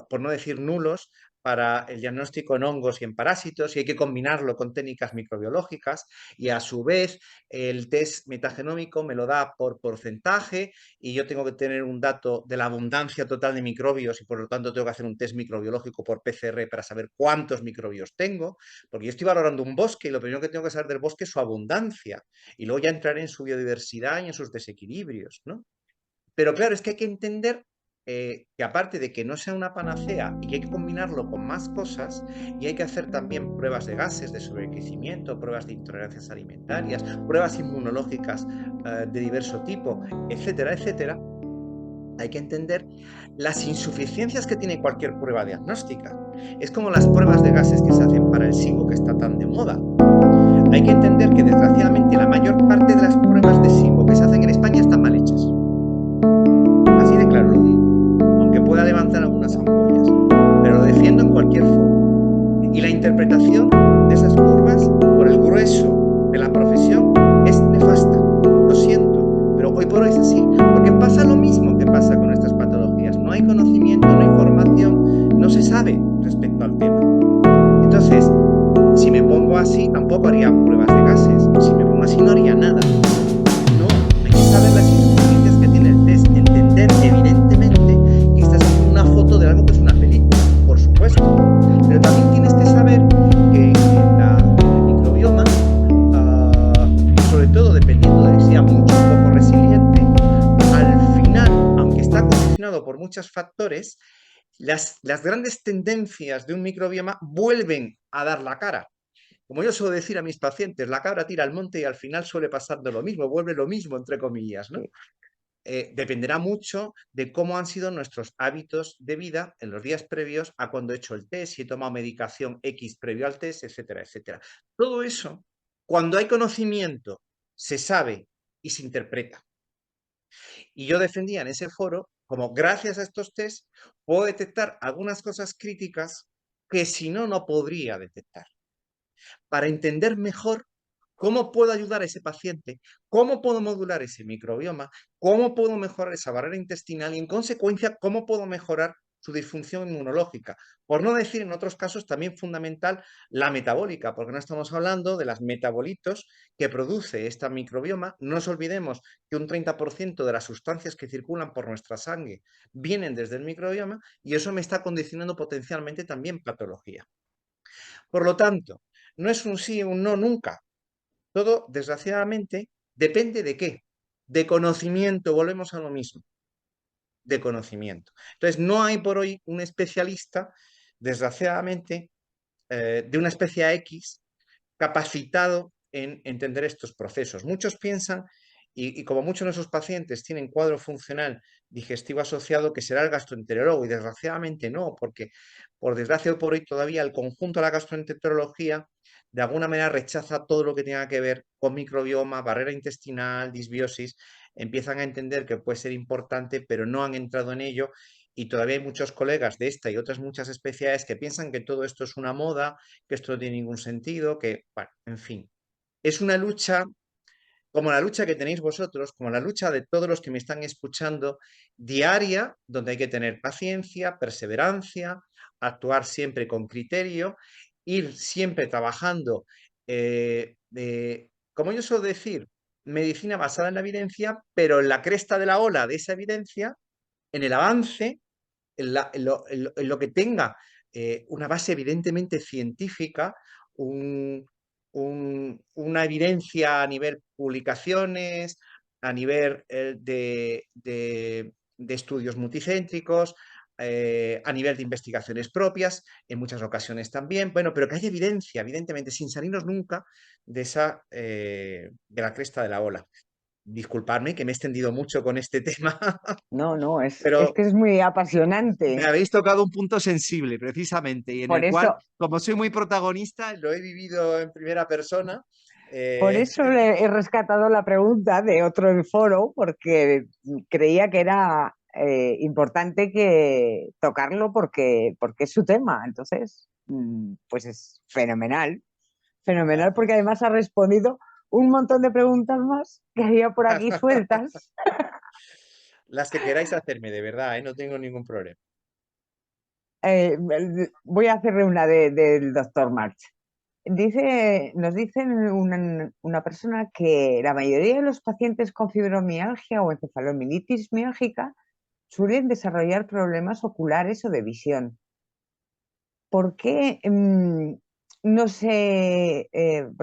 por no decir nulos, para el diagnóstico en hongos y en parásitos, y hay que combinarlo con técnicas microbiológicas, y a su vez el test metagenómico me lo da por porcentaje y yo tengo que tener un dato de la abundancia total de microbios y por lo tanto tengo que hacer un test microbiológico por PCR para saber cuántos microbios tengo, porque yo estoy valorando un bosque y lo primero que tengo que saber del bosque es su abundancia y luego ya entrar en su biodiversidad y en sus desequilibrios, ¿no? Pero claro, es que hay que entender que aparte de que no sea una panacea y que hay que combinarlo con más cosas y hay que hacer también pruebas de gases, de sobrecrecimiento, pruebas de intolerancias alimentarias, pruebas inmunológicas de diverso tipo, etcétera, etcétera, hay que entender las insuficiencias que tiene cualquier prueba diagnóstica. Es como las pruebas de gases que se hacen para el SIBO, que está tan de moda. Hay que entender que desgraciadamente la mayor parte de las pruebas de SIBO que se hacen en España están mal hechas. Así de claro lo digo, aunque pueda levantar algunas ampollas, pero lo leyendo en cualquier foro. Y la interpretación de esas curvas por el grueso de la profesión es nefasta. Lo siento, pero hoy por hoy es así. Porque pasa lo mismo que pasa con estas patologías. No hay conocimiento, no hay formación, no se sabe respecto al tema. Entonces, si me pongo así, tampoco haría pruebas de gases. Si me pongo así, no haría nada. No, hay que saber las insuficiencias que tiene el test. Entender, evidentemente, que estás haciendo una foto de algo que es una película, por supuesto. Pero también tienes que saber que el microbioma, sobre todo dependiendo de que sea mucho o poco resiliente, al final, aunque está condicionado por muchos factores, las grandes tendencias de un microbioma vuelven a dar la cara. Como yo suelo decir a mis pacientes, la cabra tira al monte y al final suele pasando lo mismo, vuelve lo mismo, entre comillas, ¿no? Dependerá mucho de cómo han sido nuestros hábitos de vida en los días previos a cuando he hecho el test, si he tomado medicación X previo al test, etcétera, etcétera. Todo eso, cuando hay conocimiento, se sabe y se interpreta. Y yo defendía en ese foro como gracias a estos test puedo detectar algunas cosas críticas que si no, no podría detectar. Para entender mejor cómo puedo ayudar a ese paciente, cómo puedo modular ese microbioma, cómo puedo mejorar esa barrera intestinal y en consecuencia cómo puedo mejorar su disfunción inmunológica. Por no decir en otros casos también fundamental la metabólica, porque no estamos hablando de los metabolitos que produce esta microbioma. No nos olvidemos que un 30% de las sustancias que circulan por nuestra sangre vienen desde el microbioma y eso me está condicionando potencialmente también patología. Por lo tanto, no es un sí o un no nunca. Todo, desgraciadamente, depende de qué. De conocimiento, volvemos a lo mismo. De conocimiento. Entonces, no hay por hoy un especialista, desgraciadamente, de una especie X capacitado en entender estos procesos. Muchos piensan, y como muchos de esos pacientes tienen cuadro funcional digestivo asociado, que será el gastroenterólogo, y desgraciadamente no, porque por desgracia hoy por hoy todavía el conjunto de la gastroenterología de alguna manera rechaza todo lo que tenga que ver con microbioma, barrera intestinal, disbiosis, empiezan a entender que puede ser importante, pero no han entrado en ello y todavía hay muchos colegas de esta y otras muchas especialidades que piensan que todo esto es una moda, que esto no tiene ningún sentido, que, bueno, en fin. Es una lucha como la lucha que tenéis vosotros, como la lucha de todos los que me están escuchando, diaria, donde hay que tener paciencia, perseverancia, actuar siempre con criterio, ir siempre trabajando, como yo suelo decir, medicina basada en la evidencia, pero en la cresta de la ola de esa evidencia, en el avance, en lo que tenga una base evidentemente científica, una evidencia a nivel publicaciones, a nivel de estudios multicéntricos, a nivel de investigaciones propias, en muchas ocasiones también, bueno, pero que haya evidencia, evidentemente, sin salirnos nunca de de la cresta de la ola. Disculpadme que me he extendido mucho con este tema, No, es pero que es muy me apasionante. habéis tocado un punto sensible, precisamente, y en Por el cual, eso, como soy muy protagonista, lo he vivido en primera persona. por eso le he rescatado la pregunta de otro foro, porque creía que era importante que tocarlo porque es su tema. Entonces, pues es fenomenal, fenomenal, porque además ha respondido un montón de preguntas más que había por aquí sueltas. Las que queráis hacerme, de verdad, no tengo ningún problema. Voy a hacerle una del doctor March. Nos dice una persona que la mayoría de los pacientes con fibromialgia o encefalomielitis miálgica suelen desarrollar problemas oculares o de visión. ¿Por qué no se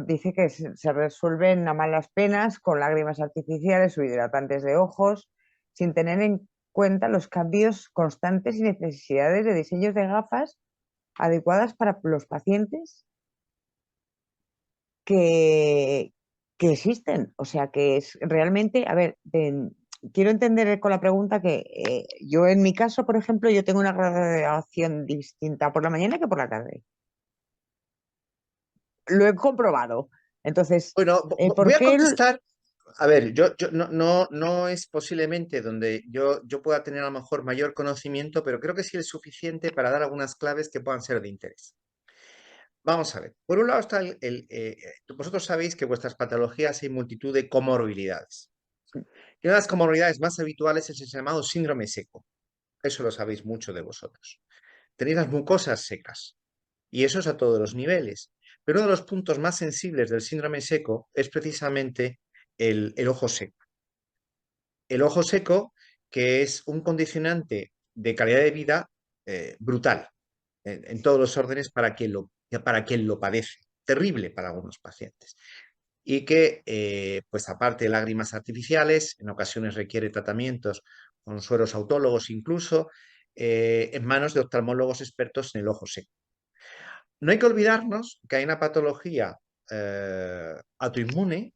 dice que se resuelven a malas penas con lágrimas artificiales o hidratantes de ojos, sin tener en cuenta los cambios constantes y necesidades de diseños de gafas adecuadas para los pacientes que existen? O sea, que es realmente, a ver, quiero entender con la pregunta que yo en mi caso, por ejemplo, yo tengo una radiación distinta por la mañana que por la tarde. Lo he comprobado. Entonces, Bueno, ¿por qué? A ver, no es posiblemente donde yo pueda tener a lo mejor mayor conocimiento, pero creo que sí es suficiente para dar algunas claves que puedan ser de interés. Vamos a ver. Por un lado está vosotros sabéis que vuestras patologías hay multitud de comorbilidades. Y una de las comorbilidades más habituales es el llamado síndrome seco. Eso lo sabéis mucho de vosotros. Tenéis las mucosas secas. Y eso es a todos los niveles. Pero uno de los puntos más sensibles del síndrome seco es precisamente el ojo seco. El ojo seco, que es un condicionante de calidad de vida brutal en todos los órdenes para quien lo padece. Terrible para algunos pacientes. Y que, pues aparte de lágrimas artificiales, en ocasiones requiere tratamientos con sueros autólogos incluso, en manos de oftalmólogos expertos en el ojo seco. No hay que olvidarnos que hay una patología autoinmune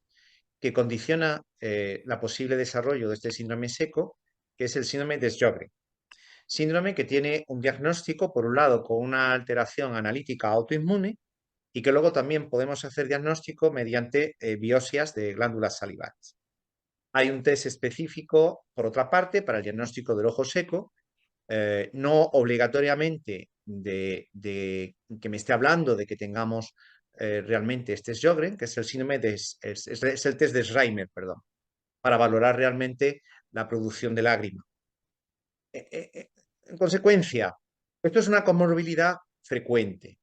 que condiciona la posible desarrollo de este síndrome seco, que es el síndrome de Sjögren. Síndrome que tiene un diagnóstico, por un lado, con una alteración analítica autoinmune y que luego también podemos hacer diagnóstico mediante biopsias de glándulas salivares. Hay un test específico, por otra parte, para el diagnóstico del ojo seco, no obligatoriamente de que me esté hablando de que tengamos realmente este Sjögren, que es el síndrome es el test de Schreiber, perdón, para valorar realmente la producción de lágrima. En consecuencia, esto es una comorbilidad frecuente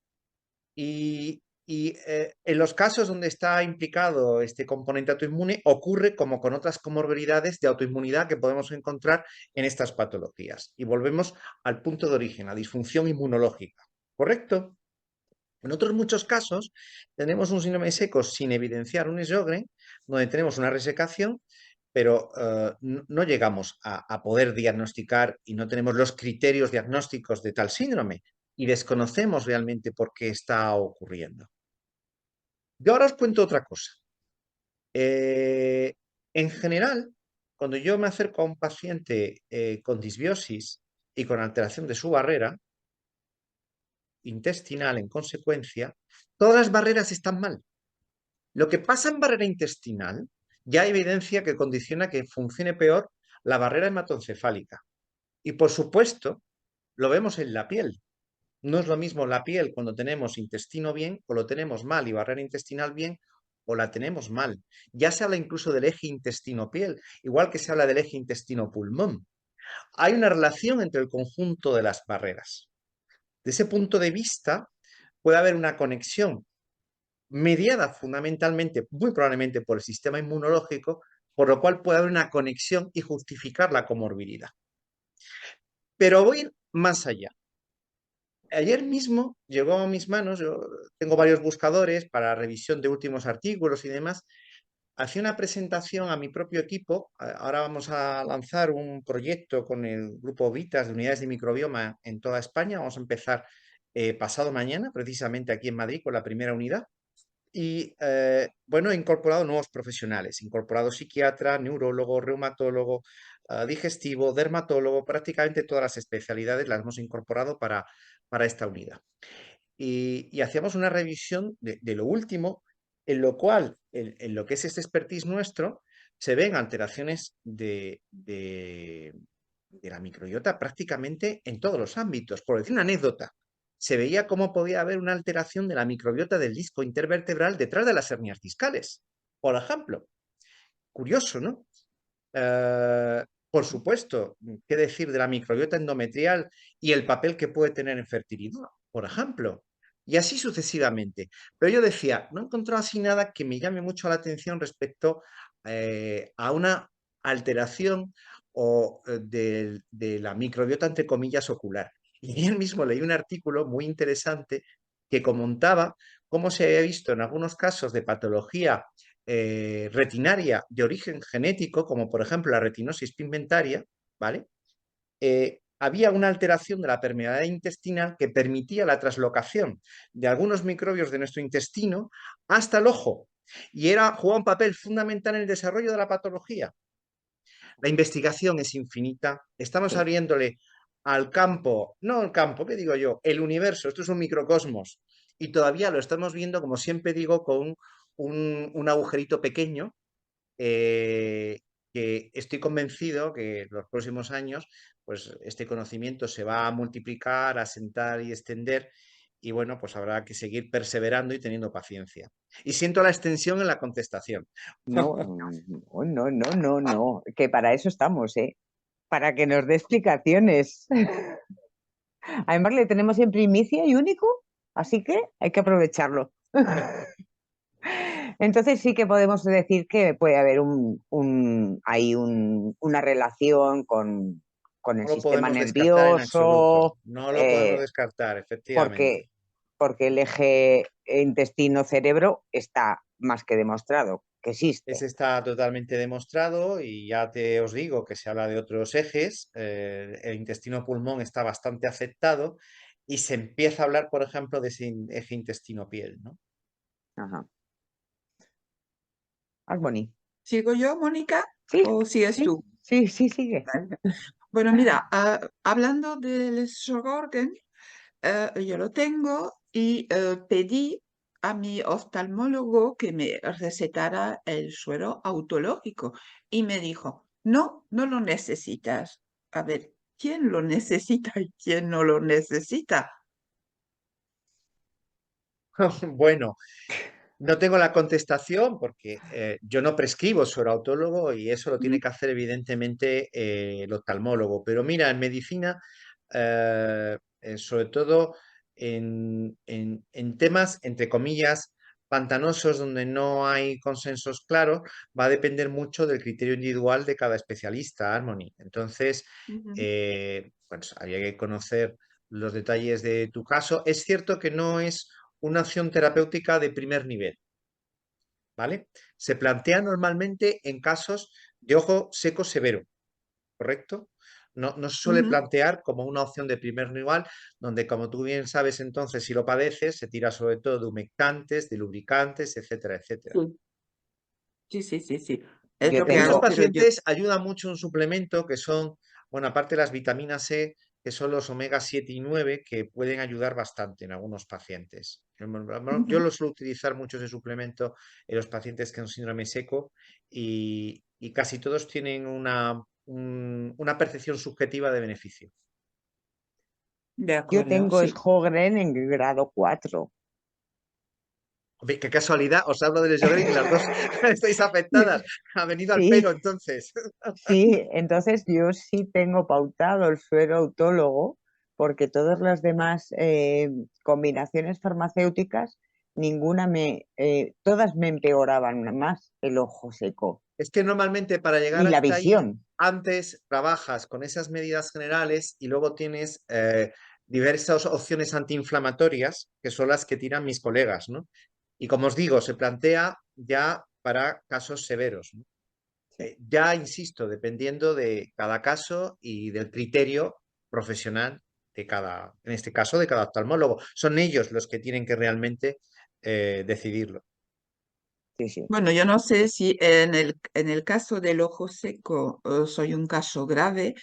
y en los casos donde está implicado este componente autoinmune ocurre como con otras comorbilidades de autoinmunidad que podemos encontrar en estas patologías. Y volvemos al punto de origen, a disfunción inmunológica. ¿Correcto? En otros muchos casos tenemos un síndrome seco sin evidenciar un Sjögren, donde tenemos una resecación, pero no llegamos a poder diagnosticar y no tenemos los criterios diagnósticos de tal síndrome y desconocemos realmente por qué está ocurriendo. Yo ahora os cuento otra cosa. En general, cuando yo me acerco a un paciente con disbiosis y con alteración de su barrera intestinal en consecuencia, todas las barreras están mal. Lo que pasa en barrera intestinal ya hay evidencia que condiciona que funcione peor la barrera hematoencefálica. Y por supuesto, lo vemos en la piel. No es lo mismo la piel cuando tenemos intestino bien o lo tenemos mal y barrera intestinal bien o la tenemos mal. Ya se habla incluso del eje intestino-piel, igual que se habla del eje intestino-pulmón. Hay una relación entre el conjunto de las barreras. De ese punto de vista, puede haber una conexión mediada fundamentalmente, muy probablemente por el sistema inmunológico, por lo cual puede haber una conexión y justificar la comorbilidad. Pero voy a ir más allá. Ayer mismo llegó a mis manos, yo tengo varios buscadores para revisión de últimos artículos y demás, hacía una presentación a mi propio equipo. Ahora vamos a lanzar un proyecto con el grupo Vitas de unidades de microbioma en toda España. Vamos a empezar pasado mañana, precisamente aquí en Madrid, con la primera unidad. Y bueno, he incorporado nuevos profesionales, he incorporado psiquiatra, neurólogo, reumatólogo, digestivo, dermatólogo, prácticamente todas las especialidades las hemos incorporado para esta unidad. Y hacíamos una revisión de lo último, en lo cual, en lo que es este expertise nuestro, se ven alteraciones de la microbiota prácticamente en todos los ámbitos. Por decir una anécdota, se veía cómo podía haber una alteración de la microbiota del disco intervertebral detrás de las hernias discales, por ejemplo. Curioso, ¿no? Por supuesto, ¿qué decir de la microbiota endometrial y el papel que puede tener en fertilidad, por ejemplo? Y así sucesivamente. Pero yo decía, no he encontrado así nada que me llame mucho la atención respecto a una alteración de la microbiota, entre comillas, ocular. Y ayer mismo leí un artículo muy interesante que comentaba cómo se había visto en algunos casos de patología retinaria de origen genético, como por ejemplo la retinosis pigmentaria, ¿vale? Había una alteración de la permeabilidad intestinal que permitía la traslocación de algunos microbios de nuestro intestino hasta el ojo y jugaba un papel fundamental en el desarrollo de la patología. La investigación es infinita, estamos abriéndole al campo, no al campo, ¿qué digo yo? El universo, esto es un microcosmos y todavía lo estamos viendo, como siempre digo, con un agujerito pequeño que estoy convencido que en los próximos años, pues este conocimiento se va a multiplicar, a sentar y extender, y bueno, pues habrá que seguir perseverando y teniendo paciencia. Y siento la extensión en la contestación. No, no, no, no, no, no, que para eso estamos, ¿eh? Para que nos dé explicaciones. Además, le tenemos en primicia y único, así que hay que aprovecharlo. Entonces sí que podemos decir que puede haber una relación con el No lo sistema podemos descartar en absoluto. nervioso, No lo podemos eh, descartar, porque, efectivamente. porque el eje intestino-cerebro está más que demostrado que Ese existe. está totalmente demostrado y ya te os digo que se habla de otros ejes. El intestino-pulmón está bastante afectado y se empieza a hablar, por ejemplo, de ese eje intestino-piel, ¿no? Ajá. Alboni. ¿Sigo yo, Mónica? Sí, ¿O sigues sí, tú? sí, sí, sigue. Vale. Bueno, mira, hablando del Sjogren, yo lo tengo y pedí a mi oftalmólogo que me recetara el suero autológico y me dijo, no, no lo necesitas. A ver, ¿quién lo necesita y quién no lo necesita? Bueno, no tengo la contestación porque yo no prescribo suerautólogo y eso lo tiene Ujú, que hacer evidentemente el oftalmólogo. Pero mira, en medicina, sobre todo en temas, entre comillas, pantanosos donde no hay consensos claros, va a depender mucho del criterio individual de cada especialista, Harmony. Entonces, ujú. pues habría que conocer los detalles de tu caso. Es cierto que no es una acción terapéutica de primer nivel, ¿vale? Se plantea normalmente en casos de ojo seco severo, ¿correcto? No, no se suele Ujú. plantear como una opción de primer nivel, donde, como tú bien sabes, entonces, si lo padeces, se tira sobre todo de humectantes, de lubricantes, etcétera, etcétera. Sí, sí, sí, sí, sí. Es Yo lo En que esos hago, tengo, pero yo... pacientes ayuda mucho un suplemento que son, bueno, aparte de las vitaminas C, que son los omega 7 y 9, que pueden ayudar bastante en algunos pacientes. Yo Ujú. lo suelo utilizar mucho ese suplemento en los pacientes que son síndrome seco y casi todos tienen una percepción subjetiva de beneficio. De yo acuerdo, tengo sí. Sjögren en grado 4. Hombre, qué casualidad, os hablo del Sjögren y las dos estáis afectadas. Ha venido al Sí, pelo entonces. sí, entonces yo sí tengo pautado el suero autólogo porque todas las demás combinaciones farmacéuticas, todas me empeoraban más el ojo seco Es que normalmente para llegar y la hasta ahí, visión. antes trabajas con esas medidas generales y luego tienes diversas opciones antiinflamatorias, que son las que tiran mis colegas, ¿no? Y como os digo, se plantea ya para casos severos, ¿no? Sí, Ya, insisto, dependiendo de cada caso y del criterio profesional de cada, en este caso, de cada oftalmólogo. Son ellos los que tienen que realmente decidirlo. sí, sí. Bueno, yo no sé si en el caso del ojo seco soy un caso grave,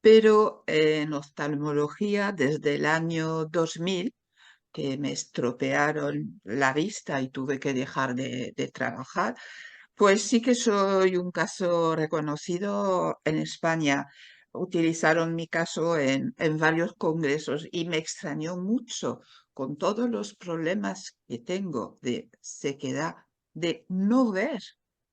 pero en oftalmología desde el año 2000, que me estropearon la vista y tuve que dejar de trabajar, pues sí que soy un caso reconocido en España. Utilizaron mi caso en varios congresos y me extrañó mucho con todos los problemas que tengo de sequedad, de no ver,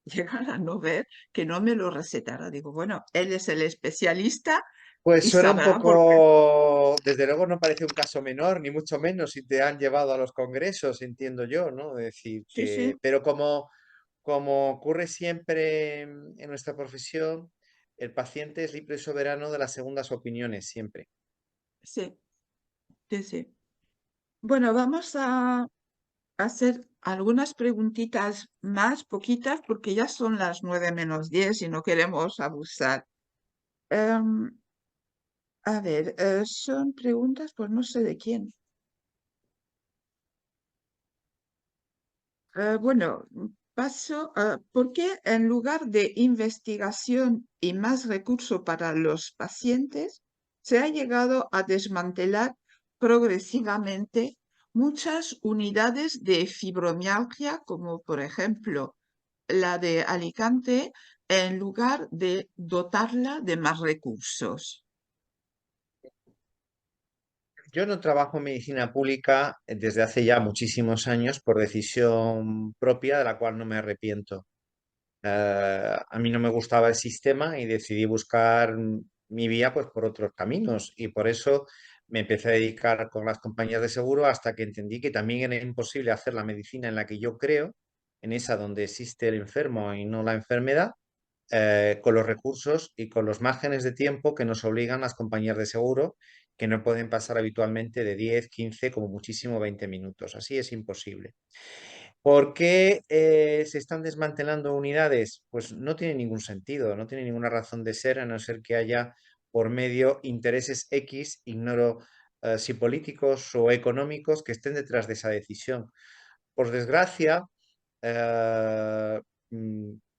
llegar a no ver, que no me lo recetara. Digo, bueno, él es el especialista Pues y suena un sabrá por qué. poco, desde luego no parece un caso menor, ni mucho menos si te han llevado a los congresos, entiendo yo, ¿no? Es decir, Sí, sí, pero como ocurre siempre en nuestra profesión, el paciente es libre y soberano de las segundas opiniones, siempre. sí, sí, sí. Bueno, vamos a hacer algunas preguntitas más, poquitas, porque ya son las 9 menos 10 y no queremos abusar. Em, a ver, son preguntas, pues no sé de quién. Bueno, paso. ¿Por qué en lugar de investigación y más recursos para los pacientes, se ha llegado a desmantelar progresivamente muchas unidades de fibromialgia, como por ejemplo la de Alicante en lugar de dotarla de más recursos? Yo no trabajo en medicina pública desde hace ya muchísimos años por decisión propia de la cual no me arrepiento. A mí no me gustaba el sistema y decidí buscar mi vía pues por otros caminos y por eso me empecé a dedicar con las compañías de seguro hasta que entendí que también era imposible hacer la medicina en la que yo creo, en esa donde existe el enfermo y no la enfermedad, con los recursos y con los márgenes de tiempo que nos obligan las compañías de seguro, que no pueden pasar habitualmente de 10, 15, como muchísimo 20 minutos. Así es imposible. ¿Por qué se están desmantelando unidades? Pues no tiene ningún sentido, no tiene ninguna razón de ser, a no ser que haya por medio intereses X, ignoro si políticos o económicos, que estén detrás de esa decisión. Por desgracia, eh,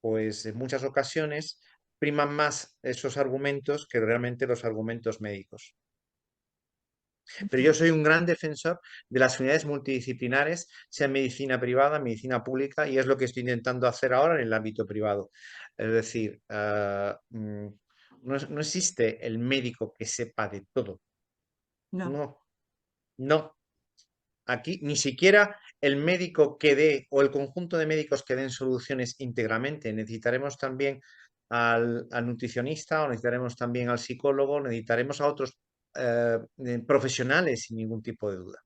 pues en muchas ocasiones priman más esos argumentos que realmente los argumentos médicos. Pero yo soy un gran defensor de las unidades multidisciplinares, sea en medicina privada, medicina pública, y es lo que estoy intentando hacer ahora en el ámbito privado. Es decir, no existe el médico que sepa de todo. No. No, no. Aquí ni siquiera el médico que dé o el conjunto de médicos que den soluciones íntegramente. Necesitaremos también al nutricionista, o necesitaremos también al psicólogo, necesitaremos a otros profesionales sin ningún tipo de duda.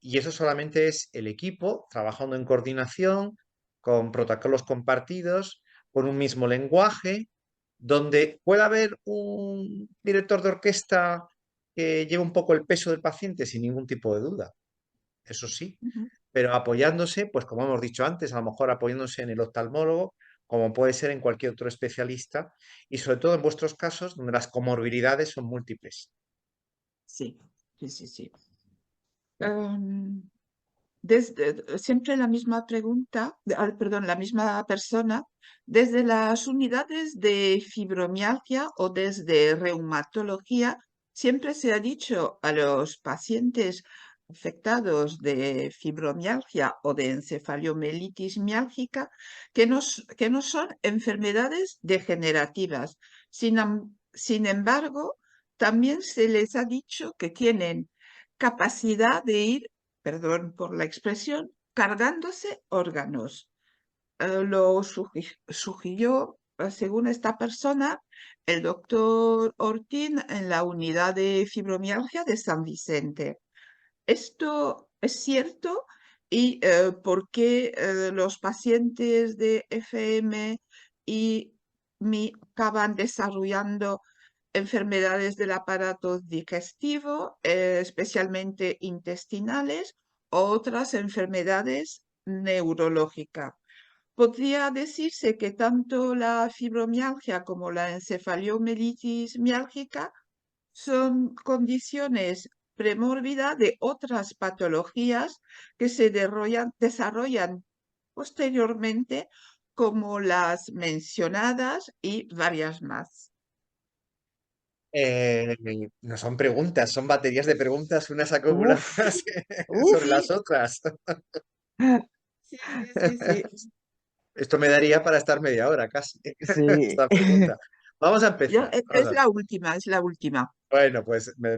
Y eso solamente es el equipo trabajando en coordinación, con protocolos compartidos, con un mismo lenguaje, donde pueda haber un director de orquesta que lleve un poco el peso del paciente sin ningún tipo de duda, eso sí, Ujú. pero apoyándose, pues como hemos dicho antes, a lo mejor apoyándose en el oftalmólogo, como puede ser en cualquier otro especialista, y sobre todo en vuestros casos donde las comorbilidades son múltiples. Sí, sí, sí, sí. Em, siempre la misma pregunta, perdón, la misma persona, desde las unidades de fibromialgia o desde reumatología, siempre se ha dicho a los pacientes afectados de fibromialgia o de encefaliomelitis miálgica que no son enfermedades degenerativas. Sin embargo, también se les ha dicho que tienen capacidad de ir, perdón por la expresión, cargándose órganos. Lo sugirió, según esta persona, el doctor Ortín en la unidad de fibromialgia de San Vicente. ¿Esto es cierto? ¿Y por qué los pacientes de FM y MI acaban desarrollando enfermedades del aparato digestivo, especialmente intestinales, o otras enfermedades neurológicas? Podría decirse que tanto la fibromialgia como la encefaliomelitis miálgica son condiciones premórbidas de otras patologías que se desarrollan posteriormente, como las mencionadas y varias más. Eh, no son preguntas, son baterías de preguntas unas acumuladas Uf, sobre uf. las otras. Sí, sí, sí, sí. Esto me daría para estar media hora casi, Sí. esta pregunta. Vamos a empezar. Vamos Es a ver. la última, es la última. Bueno, pues me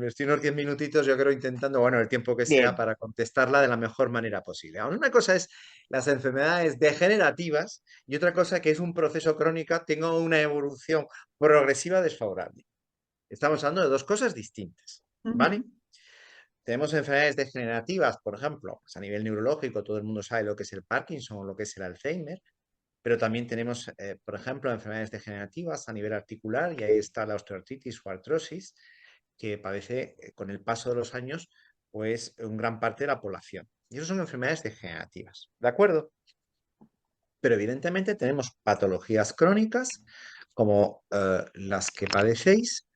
estoy unos 10 minutitos, yo creo, intentando, bueno, el tiempo que sea Bien. para contestarla de la mejor manera posible. Ahora, una cosa es las enfermedades degenerativas y otra cosa que es un proceso crónico, tengo una evolución progresiva desfavorable. Estamos hablando de dos cosas distintas, ¿vale? Ujú. Tenemos enfermedades degenerativas, por ejemplo, pues a nivel neurológico, todo el mundo sabe lo que es el Parkinson o lo que es el Alzheimer, pero también tenemos, por ejemplo, enfermedades degenerativas a nivel articular, y ahí está la osteoartritis o artrosis, que padece con el paso de los años, pues en gran parte de la población. Y eso son enfermedades degenerativas, ¿de acuerdo? Pero evidentemente tenemos patologías crónicas, como las que padecéis,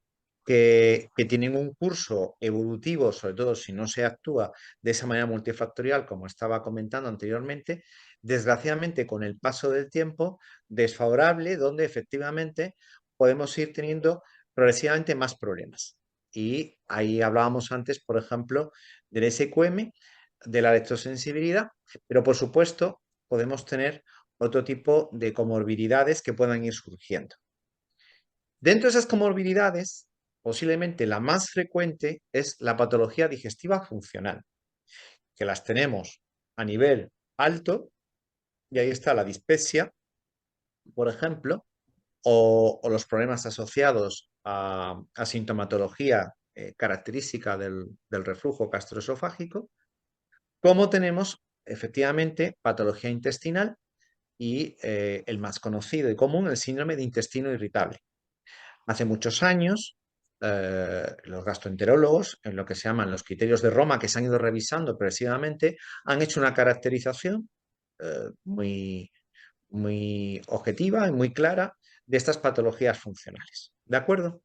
que tienen un curso evolutivo, sobre todo si no se actúa de esa manera multifactorial, como estaba comentando anteriormente, desgraciadamente con el paso del tiempo desfavorable, donde efectivamente podemos ir teniendo progresivamente más problemas. Y ahí hablábamos antes, por ejemplo, del SQM, de la electrosensibilidad, pero por supuesto podemos tener otro tipo de comorbilidades que puedan ir surgiendo. Dentro de esas comorbilidades, posiblemente la más frecuente es la patología digestiva funcional, que las tenemos a nivel alto, y ahí está la dispepsia, por ejemplo, o los problemas asociados a sintomatología característica del reflujo gastroesofágico, como tenemos efectivamente patología intestinal y el más conocido y común, el síndrome de intestino irritable. Hace muchos años, los gastroenterólogos, en lo que se llaman los criterios de Roma, que se han ido revisando progresivamente, han hecho una caracterización muy objetiva y muy clara de estas patologías funcionales. ¿De acuerdo?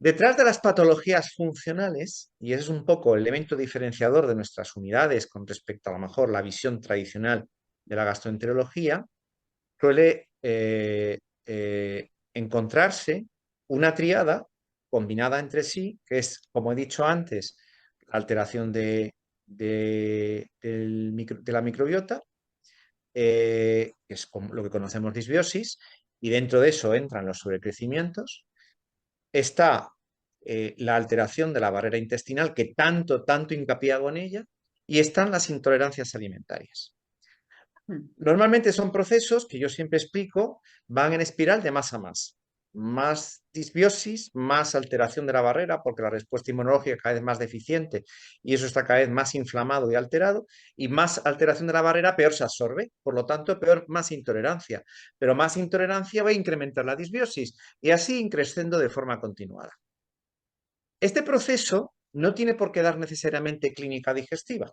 Detrás de las patologías funcionales, y ese es un poco el elemento diferenciador de nuestras unidades con respecto a lo mejor la visión tradicional de la gastroenterología, suele encontrarse una tríada combinada entre sí, que es, como he dicho antes, la alteración de la microbiota, que es lo que conocemos disbiosis, y dentro de eso entran los sobrecrecimientos. Está la alteración de la barrera intestinal, que tanto hincapié hago en ella, y están las intolerancias alimentarias. Normalmente son procesos que yo siempre explico, van en espiral de más a más. Más disbiosis, más alteración de la barrera, porque la respuesta inmunológica cada vez más deficiente y eso está cada vez más inflamado y alterado, y más alteración de la barrera, peor se absorbe, por lo tanto, más intolerancia. Pero más intolerancia va a incrementar la disbiosis y así increciendo de forma continuada. Este proceso no tiene por qué dar necesariamente clínica digestiva.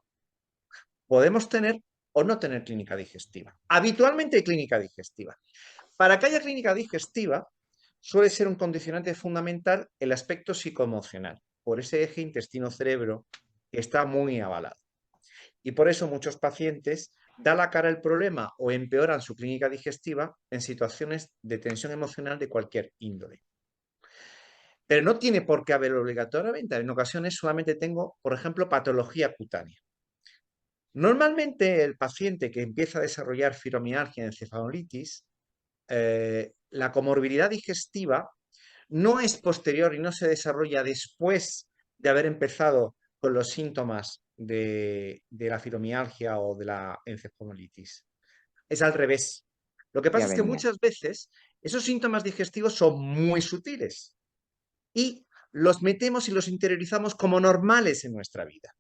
Podemos tener o no tener clínica digestiva. Habitualmente hay clínica digestiva. Para que haya clínica digestiva, suele ser un condicionante fundamental el aspecto psicoemocional, por ese eje intestino-cerebro que está muy avalado. Y por eso muchos pacientes dan la cara al problema o empeoran su clínica digestiva en situaciones de tensión emocional de cualquier índole. Pero no tiene por qué haber obligatoriamente. En ocasiones solamente tengo, por ejemplo, patología cutánea. Normalmente el paciente que empieza a desarrollar fibromialgia y encefalitis, la comorbilidad digestiva no es posterior y no se desarrolla después de haber empezado con los síntomas de la fibromialgia o de la encefalitis. Es al revés. Lo que pasa es que muchas veces esos síntomas digestivos son muy sutiles y los metemos y los interiorizamos como normales en nuestra vida.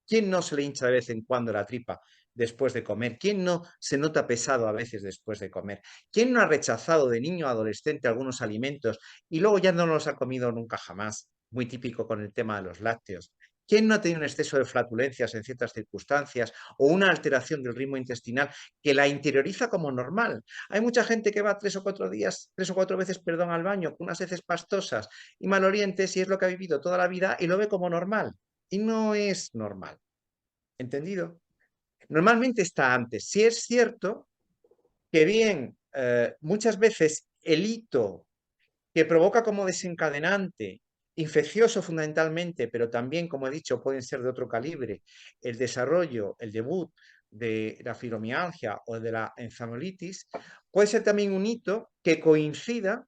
¿Quién no se le hincha de vez en cuando la tripa después de comer? ¿Quién no se nota pesado a veces después de comer? ¿Quién no ha rechazado de niño a adolescente algunos alimentos y luego ya no los ha comido nunca jamás? Muy típico con el tema de los lácteos. ¿Quién no ha tenido un exceso de flatulencias en ciertas circunstancias o una alteración del ritmo intestinal que la interioriza como normal? Hay mucha gente que va 3 o 4 veces al baño con unas heces pastosas y malolientes y es lo que ha vivido toda la vida y lo ve como normal. Y no es normal. ¿Entendido? Normalmente está antes. Sí es cierto que bien, muchas veces el hito que provoca como desencadenante, infeccioso fundamentalmente, pero también, como he dicho, pueden ser de otro calibre, el desarrollo, el debut de la fibromialgia o de la encefalitis, puede ser también un hito que coincida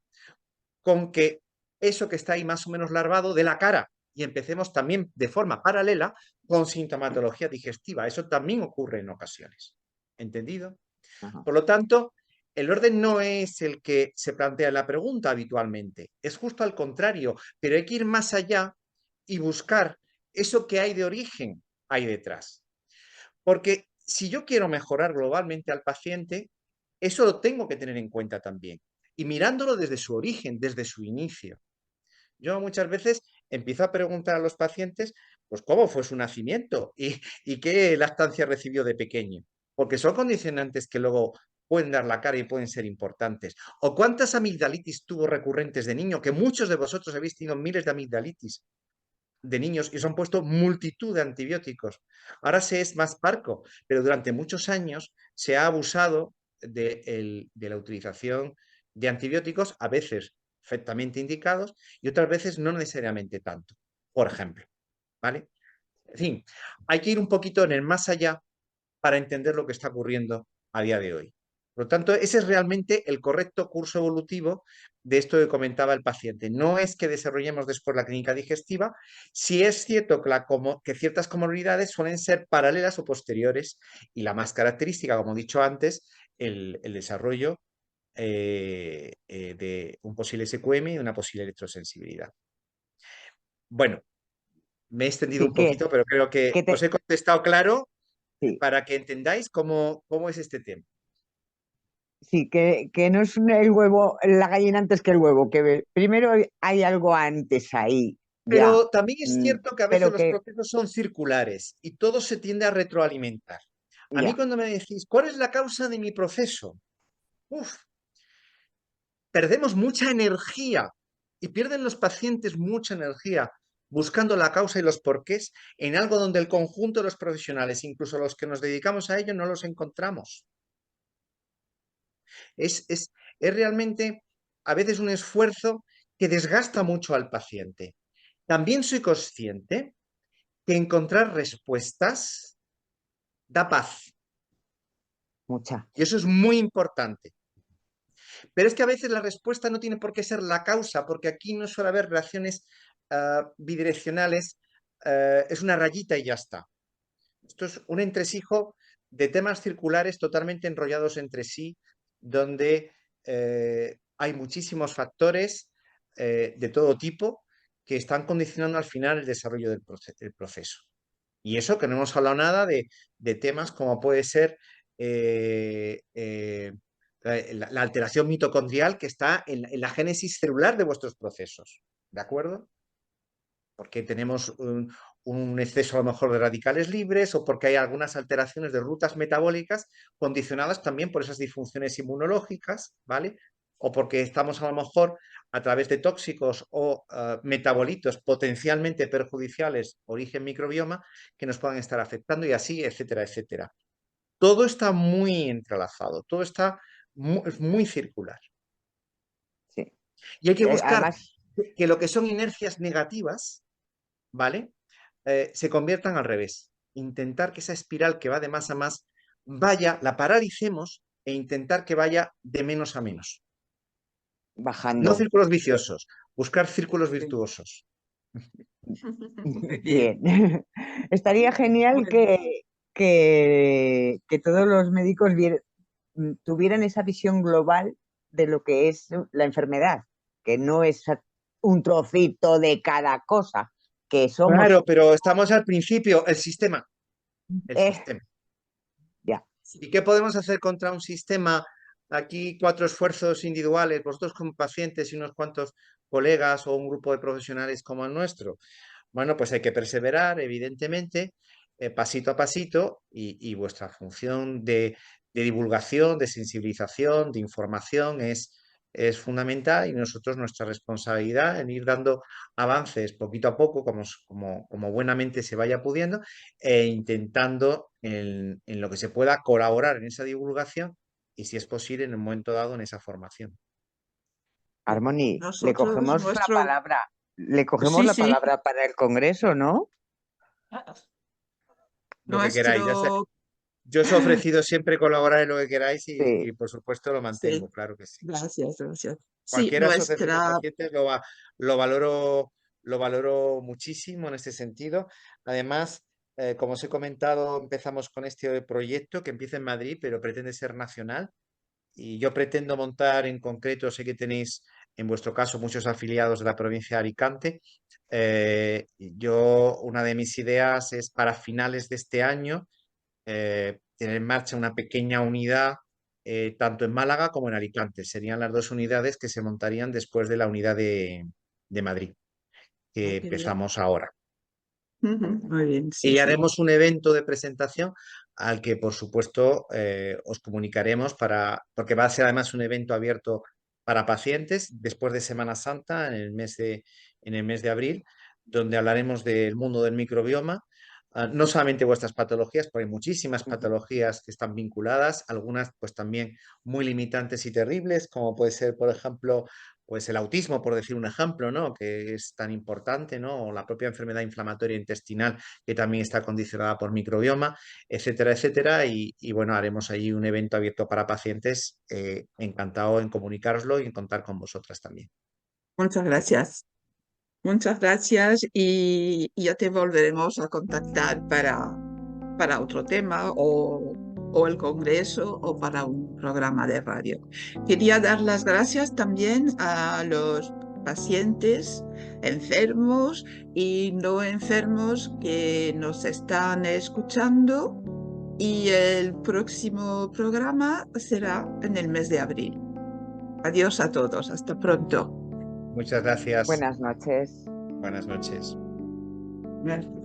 con que eso que está ahí más o menos larvado de la cara y empecemos también de forma paralela con sintomatología digestiva. Eso también ocurre en ocasiones. ¿Entendido? Ajá. Por lo tanto, el orden no es el que se plantea en la pregunta habitualmente. Es justo al contrario, pero hay que ir más allá y buscar eso que hay de origen ahí detrás. Porque si yo quiero mejorar globalmente al paciente, eso lo tengo que tener en cuenta también. Y mirándolo desde su origen, desde su inicio. Yo muchas veces empiezo a preguntar a los pacientes, pues cómo fue su nacimiento y qué lactancia recibió de pequeño, porque son condicionantes que luego pueden dar la cara y pueden ser importantes. O cuántas amigdalitis tuvo recurrentes de niño, que muchos de vosotros habéis tenido miles de amigdalitis de niños y os han puesto multitud de antibióticos. Ahora se es más parco, pero durante muchos años se ha abusado de la utilización de antibióticos, a veces perfectamente indicados y otras veces no necesariamente tanto, por ejemplo. ¿Vale? En fin, hay que ir un poquito en el más allá para entender lo que está ocurriendo a día de hoy. Por lo tanto, ese es realmente el correcto curso evolutivo de esto que comentaba el paciente. No es que desarrollemos después la clínica digestiva, sí es cierto que ciertas comorbilidades suelen ser paralelas o posteriores y la más característica, como he dicho antes, el desarrollo de un posible SQM y una posible electrosensibilidad. Bueno, me he extendido Sí, un poquito, pero creo que que os he contestado claro sí, para que entendáis cómo es este tema. sí, que no es el huevo, la gallina antes que el huevo, que primero hay algo antes ahí, ya, Pero también es cierto que a veces pero los que procesos son circulares y todo se tiende a retroalimentar. A mí ya, cuando me decís, ¿cuál es la causa de mi proceso? Uf, perdemos mucha energía y pierden los pacientes mucha energía buscando la causa y los porqués en algo donde el conjunto de los profesionales, incluso los que nos dedicamos a ello, no los encontramos. Es realmente a veces un esfuerzo que desgasta mucho al paciente. También soy consciente que encontrar respuestas da paz mucha. y eso es muy importante. Pero es que a veces la respuesta no tiene por qué ser la causa, porque aquí no suele haber relaciones bidireccionales, es una rayita y ya está. Esto es un entresijo de temas circulares totalmente enrollados entre sí, donde hay muchísimos factores de todo tipo que están condicionando al final el desarrollo del proceso. Y eso que no hemos hablado nada de temas como puede ser la alteración mitocondrial que está en la génesis celular de vuestros procesos. ¿De acuerdo? Porque tenemos un exceso a lo mejor de radicales libres o porque hay algunas alteraciones de rutas metabólicas condicionadas también por esas disfunciones inmunológicas, ¿vale? O porque estamos a lo mejor a través de tóxicos o metabolitos potencialmente perjudiciales, origen microbioma, que nos puedan estar afectando y así, etcétera, etcétera. Todo está muy entrelazado, todo está es muy circular. Sí. Y hay que buscar Además, que lo que son inercias negativas, ¿vale? Se conviertan al revés. Intentar que esa espiral que va de más a más vaya, la paralicemos e intentar que vaya de menos a menos. No bajando. círculos viciosos, buscar círculos virtuosos. Bien. Bien. Estaría genial Bueno, que todos los médicos tuvieran esa visión global de lo que es la enfermedad, que no es un trocito de cada cosa, que somos, Claro, pero estamos al principio, el sistema. El eh, sistema. ya, ¿Y qué podemos hacer contra un sistema? Aquí 4 esfuerzos individuales, vosotros como pacientes y unos cuantos colegas o un grupo de profesionales como el nuestro. Bueno, pues hay que perseverar, evidentemente, pasito a pasito y vuestra función de divulgación, de sensibilización, de información es fundamental y nosotros nuestra responsabilidad en ir dando avances poquito a poco, como buenamente se vaya pudiendo, e intentando en lo que se pueda colaborar en esa divulgación y si es posible en un momento dado en esa formación. Harmony, nosotros, nuestro, le cogemos sí, la sí, palabra para el Congreso, ¿no? Lo que queráis. nuestro, Yo os he ofrecido siempre colaborar en lo que queráis Sí, y por supuesto lo sí, mantengo, claro que sí. gracias, gracias. Sí, Cualquier asociación de nuestra, pacientes lo valoro muchísimo en este sentido. Además, como os he comentado, empezamos con este proyecto que empieza en Madrid, pero pretende ser nacional. Y yo pretendo montar en concreto, sé que tenéis en vuestro caso muchos afiliados de la provincia de Alicante. Una de mis ideas es para finales de este año tener en marcha una pequeña unidad tanto en Málaga como en Alicante. Serían las 2 unidades que se montarían después de la unidad de Madrid, que qué bien. empezamos ahora. Muy bien, sí, Y sí. haremos un evento de presentación al que, por supuesto, os comunicaremos porque va a ser además un evento abierto para pacientes después de Semana Santa, en el mes de abril, donde hablaremos del mundo del microbioma, no solamente vuestras patologías, porque hay muchísimas patologías que están vinculadas, algunas pues también muy limitantes y terribles, como puede ser, por ejemplo, pues el autismo, por decir un ejemplo, ¿no? Que es tan importante, ¿no? O la propia enfermedad inflamatoria intestinal, que también está condicionada por microbioma, etcétera, etcétera. Y bueno, haremos ahí un evento abierto para pacientes. Encantado en comunicároslo y en contar con vosotras también. Muchas gracias. Muchas gracias y ya te volveremos a contactar para otro tema o el congreso o para un programa de radio. Quería dar las gracias también a los pacientes enfermos y no enfermos que nos están escuchando y el próximo programa será en el mes de abril. Adiós a todos, hasta pronto. Muchas gracias. Buenas noches. Buenas noches. Gracias.